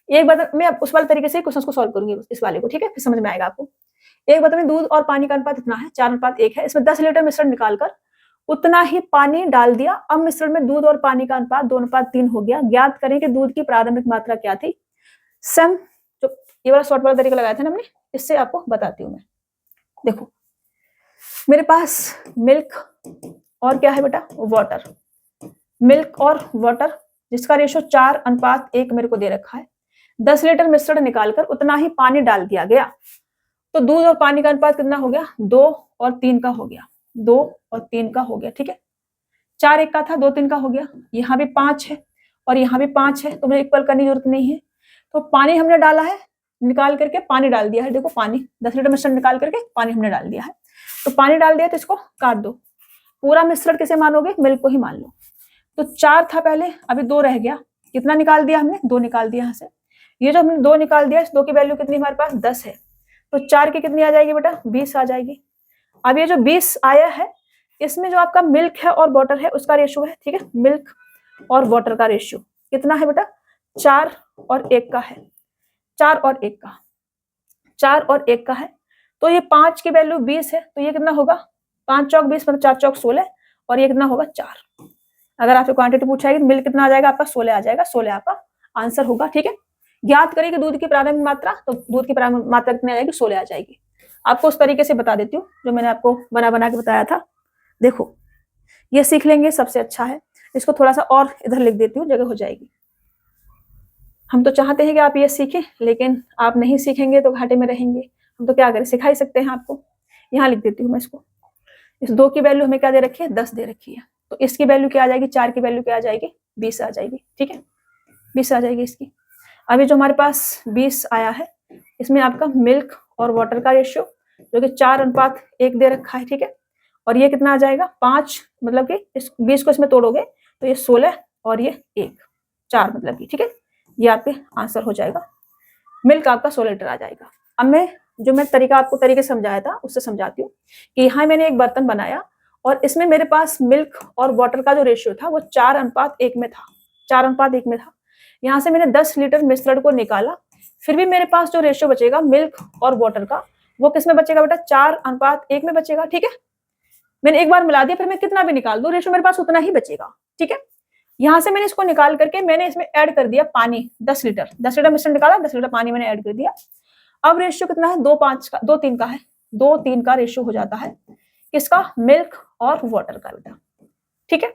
एक बार मैं उस वाले तरीके से क्वेश्चन को सॉल्व करूंगी इस वाले को, ठीक है, फिर समझ में आएगा आपको। एक बात में दूध और पानी का अनुपात इतना है 4:1 है, इसमें 10 लीटर मिश्रण निकालकर उतना ही पानी डाल दिया। अब मिश्रण में दूध और पानी का अनुपात 2:3 हो गया। ज्ञात करें कि दूध की प्रारंभिक मात्रा क्या थी। सम जो ये वाला शॉर्ट वाला तरीका लगाया था ना हमने, इससे आपको बताती हूँ मैं। देखो मेरे पास मिल्क और क्या है बेटा, वाटर। मिल्क और वाटर जिसका रेशो 4:1 मेरे को दे रखा है। 10 लीटर मिश्रण निकालकर उतना ही पानी डाल दिया गया, तो दूध और पानी का अनुपात कितना हो गया, 2 और 3 का हो गया, 2 और 3 का हो गया, ठीक है। 4 1 का था, 2 3 का हो गया। यहाँ भी 5 है और यहाँ भी 5 है, तो मुझे इक्वल करने की जरूरत नहीं है। तो पानी हमने डाला है, निकाल करके पानी डाल दिया है। देखो पानी 10 लीटर मिश्रण निकाल करके पानी हमने डाल दिया है, तो पानी डाल दिया तो इसको काट दो। पूरा मिश्रण किसे मानोगे, मिल्क को ही मान लो। तो 4 था पहले, अभी 2 रह गया। कितना निकाल दिया हमने, 2 निकाल दिया यहाँ से। ये जो हमने 2 निकाल दिया, इस 2 की वैल्यू कितनी हमारे पास 10 है, तो 4 की कितनी आ जाएगी बेटा, 20 आ जाएगी। अब ये जो 20 आया है, इसमें जो आपका मिल्क है और वाटर है उसका रेशियो है, ठीक है। मिल्क और वाटर का रेशियो कितना है बेटा, 4 और 1 का है, 4 और 1 का, 4 और 1 का है। तो ये 5 की वैल्यू 20 है, तो ये कितना होगा, 5 चौक 20 मतलब 4 चौक 16, और ये कितना होगा 4। अगर आपसे क्वांटिटी पूछा है मिल्क कितना आ जाएगा आपका, 16 आ जाएगा, 16 आपका आंसर होगा, ठीक है। ज्ञात करें कि दूध की प्रारंभिक मात्रा, तो दूध की प्रारंभिक मात्रा कितनी आ जाएगी, 16 आ जाएगी। आपको उस तरीके से बता देती हूँ जो मैंने आपको बना बना के बताया था। देखो ये सीख लेंगे सबसे अच्छा है। इसको थोड़ा सा और इधर लिख देती हूँ, जगह हो जाएगी। हम तो चाहते हैं कि आप ये सीखें, लेकिन आप नहीं सीखेंगे तो घाटे में रहेंगे। हम तो क्या करें, सिखा ही सकते हैं आपको। यहाँ लिख देती हूँ मैं इसको। इस 2 की वैल्यू हमें क्या दे रखी है, 10 दे रखी है, तो इसकी वैल्यू क्या आ जाएगी, 4 की वैल्यू क्या आ जाएगी, 20 आ जाएगी, ठीक है, 20 आ जाएगी इसकी। अभी जो हमारे पास 20 आया है, इसमें आपका मिल्क और वाटर का रेशियो जो कि 4:1 दे रखा है, ठीक है। और ये कितना आ जाएगा 5, मतलब कि इस 20 को इसमें तोड़ोगे तो ये 16 और ये 1, 4 मतलब कि, ठीक है। ये आपके आंसर हो जाएगा। मिल्क आपका 16 लीटर आ जाएगा। अब मैं तरीका आपको तरीके समझाया था उससे समझाती हूँ कि यहाँ मैंने एक बर्तन बनाया और इसमें मेरे पास मिल्क और वाटर का जो रेशियो था वो 4:1 में था, 4:1 में था। यहाँ से मैंने 10 लीटर मिश्रण को निकाला, फिर भी मेरे पास जो रेशियो बचेगा मिल्क और वाटर का, वो किस में बचेगा बेटा, 4:1 में बचेगा, ठीक है। मैंने एक बार मिला दिया, फिर मैं कितना भी निकाल दूं रेशियो मेरे पास उतना ही बचेगा, ठीक है। यहाँ से मैंने इसको निकाल करके मैंने इसमें ऐड कर दिया पानी, 10 लीटर मिश्रण निकाला, 10 लीटर पानी मैंने ऐड कर दिया। अब रेशियो कितना है, 2:5 का, 2:3 का है, 2:3 का रेशियो हो जाता है किसका, मिल्क और वाटर का बेटा, ठीक है।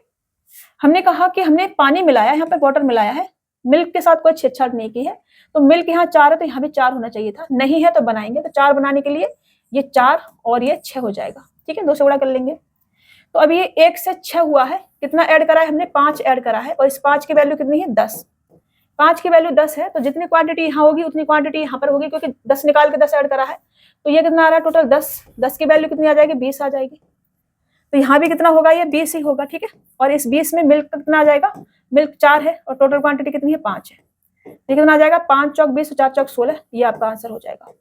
हमने कहा कि हमने पानी मिलाया, यहाँ पे वाटर मिलाया है, मिल्क के साथ कोई छेड़छाड़ नहीं की है, तो मिल्क यहाँ 4 है तो यहाँ भी 4 होना चाहिए था, नहीं है तो बनाएंगे। तो 4 बनाने के लिए ये 4 और ये 6 हो जाएगा, ठीक है, 2 से गुणा कर लेंगे। तो अभी ये 1 से 6 हुआ है, कितना ऐड करा है हमने, 5 ऐड करा है, और इस 5 की वैल्यू कितनी है, 10। 5 की वैल्यू 10 है, तो जितनी क्वांटिटी यहाँ होगी उतनी क्वांटिटी यहाँ पर होगी, क्योंकि 10 निकाल के 10 ऐड करा है। तो ये कितना आ रहा है टोटल 10, 10 की वैल्यू कितनी आ जाएगी, 20 आ जाएगी। तो यहाँ भी कितना होगा, ये 20 ही होगा, ठीक है। और इस 20 में मिल्क कितना आ जाएगा, मिल्क 4 है और टोटल क्वांटिटी कितनी है, 5 है। ये कितना आ जाएगा, 5 चौक 20, 4 चौक 16, ये आपका आंसर हो जाएगा।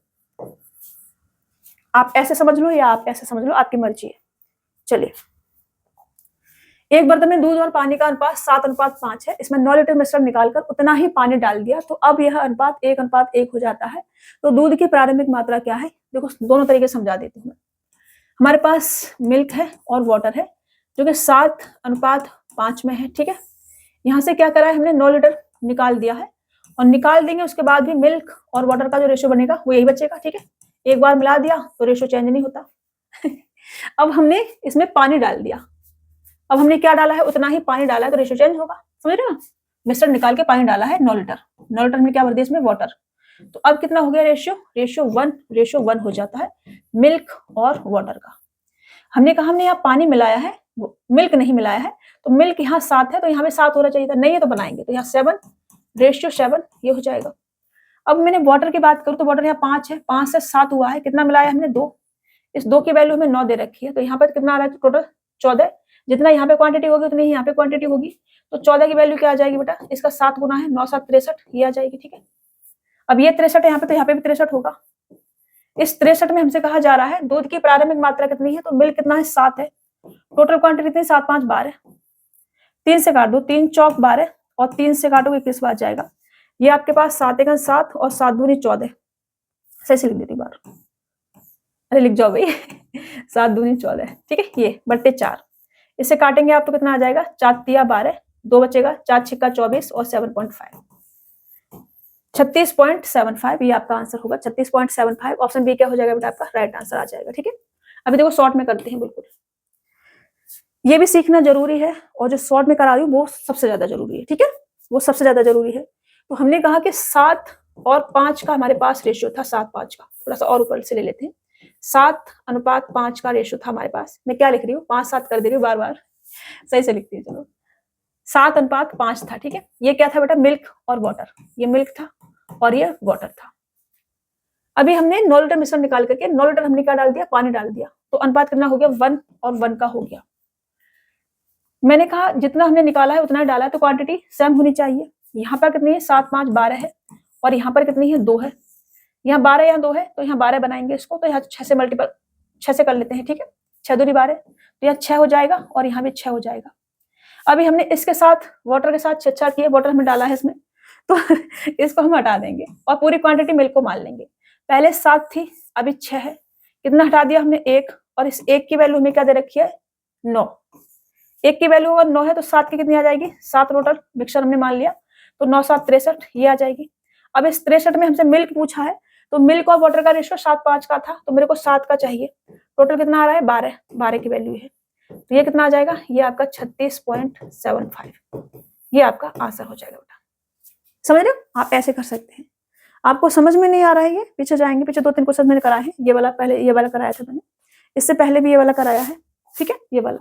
आप ऐसे समझ लो या आप ऐसे समझ लो, आपकी मर्जी है। चलिए, एक बर्तन में दूध और पानी का अनुपात 7:5 है, इसमें 9 लीटर मिश्रण निकालकर उतना ही पानी डाल दिया, तो अब यह अनुपात 1:1 हो जाता है। तो दूध की प्रारंभिक मात्रा क्या है, देखो दोनों तरीके समझा देती हूँ मैं। हमारे पास मिल्क है और वाटर है जो कि 7:5 में है, ठीक है। यहाँ से क्या करा है हमने, 9 लीटर निकाल दिया है, और निकाल देंगे उसके बाद भी मिल्क और वाटर का जो रेशियो बनेगा वो यही बचेगा, ठीक है। एक बार मिला दिया तो रेशियो चेंज नहीं होता। अब हमने इसमें पानी डाल दिया, अब हमने क्या डाला है, उतना ही पानी डाला है, तो रेशियो चेंज होगा, समझ रहे ना। मिश्रण निकाल के पानी डाला है 9 लीटर, 9 लीटर में क्या भर दिया इसमें, वाटर। तो अब कितना हो गया रेशियो, रेशियो 1 हो जाता है मिल्क और वाटर का। हमने कहा हमने यहाँ पानी मिलाया है, मिल्क नहीं मिलाया है, तो मिल्क यहाँ 7 है तो यहाँ पे 7 होना चाहिए था, नहीं है तो बनाएंगे, तो यहाँ 7 ये हो जाएगा। अब मैंने वाटर की बात करूँ तो वाटर यहाँ 5 है, 5 से 7 हुआ है, कितना मिलाया हमने 2, इस 2 की वैल्यू हमें 9 दे रखी है, तो यहाँ पर कितना आ रहा है टोटल 14, जितना यहाँ पे क्वांटिटी होगी उतनी ही यहाँ पे क्वांटिटी होगी, तो 14 की वैल्यू क्या आ जाएगी बेटा, इसका 7 गुना है, 9 7 63 ये आ जाएगी, ठीक है। अब ये 63 है यहाँ पे, तो यहाँ पे भी 63 होगा। इस 63 में हमसे कहा जा रहा है दूध की प्रारंभिक मात्रा कितनी है, तो मिल्क कितना है 7 है, टोटल क्वांटिटी कितनी 7 5 12, 3 से काट दो, 3 चौक 12 और 3 से काटोगे 21 बार जाएगा, ये आपके पास 7 एकन 7 और 7 दूनी 14, सही से लिख देती बार, अरे लिख जाओ भाई 7 दूनी 14, ठीक है, ये बट्टे 4, इसे काटेंगे आप तो कितना आ जाएगा, 4 तिया 12, 2 बचेगा, 4 छिक्का 24 और 7.5, 36.75 ये आपका आंसर होगा, 36.75, ऑप्शन बी क्या हो जाएगा बेटा आपका राइट आंसर आ जाएगा, ठीक है। अभी देखो शॉर्ट में करते हैं, बिल्कुल ये भी सीखना जरूरी है, और जो शॉर्ट में करा रही हूँ वो सबसे ज्यादा जरूरी है, ठीक है, वो सबसे ज्यादा जरूरी है। तो हमने कहा कि 7 और 5 का हमारे पास रेशियो था, 7 5 का, थोड़ा सा और ऊपर से ले लेते हैं, 7:5 का रेशियो था हमारे पास, मैं क्या लिख रही हूँ 5 7 कर दे रही हूँ बार बार, सही से लिखती हूँ, चलो 7:5 था, ठीक है। ये क्या था बेटा, मिल्क और वाटर, ये मिल्क था और ये वाटर था। अभी हमने 9 लीटर मिश्रण निकाल करके 9 लीटर हमने क्या डाल दिया, पानी डाल दिया, तो अनुपात कितना हो गया 1 और 1 का हो गया। मैंने कहा जितना हमने निकाला है उतना ही डाला है, तो क्वांटिटी सेम होनी चाहिए। यहाँ पर कितनी है 7 5 12 है, और यहाँ पर कितनी है 2 है, यहाँ 12 यहाँ 2 है, तो यहाँ 12 बनाएंगे इसको, तो यहाँ 6 से मल्टीपल 6 से कर लेते हैं, ठीक है, 6 दूनी 12, तो यहाँ 6 हो जाएगा और यहाँ भी 6 हो जाएगा। अभी हमने इसके साथ वाटर के साथ 6 किए, वाटर हमने डाला है इसमें, तो इसको हम हटा देंगे और पूरी क्वांटिटी मिल्क को मान लेंगे। पहले 7 थी, अभी 6 है, कितना हटा दिया हमने 1, और इस 1 की वैल्यू हमें क्या दे रखी है 9, 1 की वैल्यू अगर 9 है तो 7 की कितनी आ जाएगी, 7 टोटल मिक्सर हमने मान लिया, तो 9 7 63 ये आ जाएगी। अब इस 63 में हमसे मिल्क पूछा है, तो मिल्क और वाटर का रेशियो 7 5 का था, तो मेरे को 7 का चाहिए, टोटल कितना आ रहा है 12, 12 की वैल्यू है, तो ये कितना आ जाएगा, ये आपका 36.75, ये आपका आंसर हो जाएगा बेटा। समझ रहे हो, आप ऐसे कर सकते हैं। आपको समझ में नहीं आ रहा है, ये पीछे जाएंगे, पीछे 2 3 क्वेश्चन मैंने कराए हैं, ये वाला पहले ये वाला कराया था मैंने, इससे पहले भी ये वाला कराया है, ठीक है, ये वाला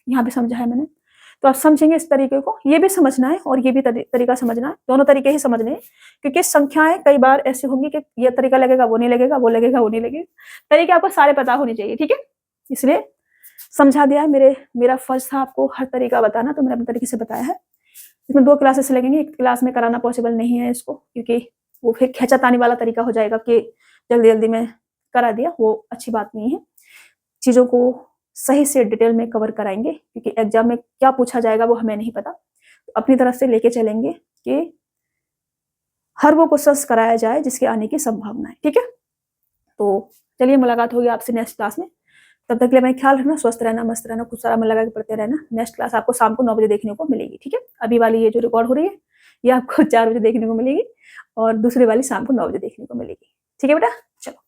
यहाँ पे समझा है मैंने, तो आप समझेंगे इस तरीके को, ये भी समझना है और ये भी तरीका समझना है, दोनों तरीके ही समझने हैं, क्योंकि संख्याएं कई बार ऐसी होंगी कि ये तरीका लगेगा वो नहीं लगेगा, वो लगेगा वो नहीं लगेगा, तरीके आपको सारे पता होने चाहिए, ठीक है, इसलिए समझा दिया है। मेरा फर्ज था आपको हर तरीका बताना, तो मैंने अपने तरीके से बताया है। इसमें 2 क्लासेस लगेंगे, एक क्लास में कराना पॉसिबल नहीं है इसको, क्योंकि वो फिर खींचातानी वाला तरीका हो जाएगा कि जल्दी जल्दी में करा दिया, वो अच्छी बात नहीं है। चीजों को सही से डिटेल में कवर कराएंगे, क्योंकि एग्जाम में क्या पूछा जाएगा वो हमें नहीं पता, तो अपनी तरफ से लेके चलेंगे कि हर वो क्वेश्चंस कराया जाए जिसके आने की संभावना है, ठीक है। तो चलिए मुलाकात होगी आपसे नेक्स्ट क्लास में, तब तक के लिए अपना ख्याल रखना, स्वस्थ रहना, मस्त रहना, कुछ सारा मन लगा के पढ़ते रहना। नेक्स्ट क्लास आपको शाम को 9 बजे देखने को मिलेगी, ठीक है। अभी वाली ये जो रिकॉर्ड हो रही है ये आपको 4 बजे देखने को मिलेगी, और दूसरी वाली शाम को 9 बजे देखने को मिलेगी, ठीक है बेटा। चलो।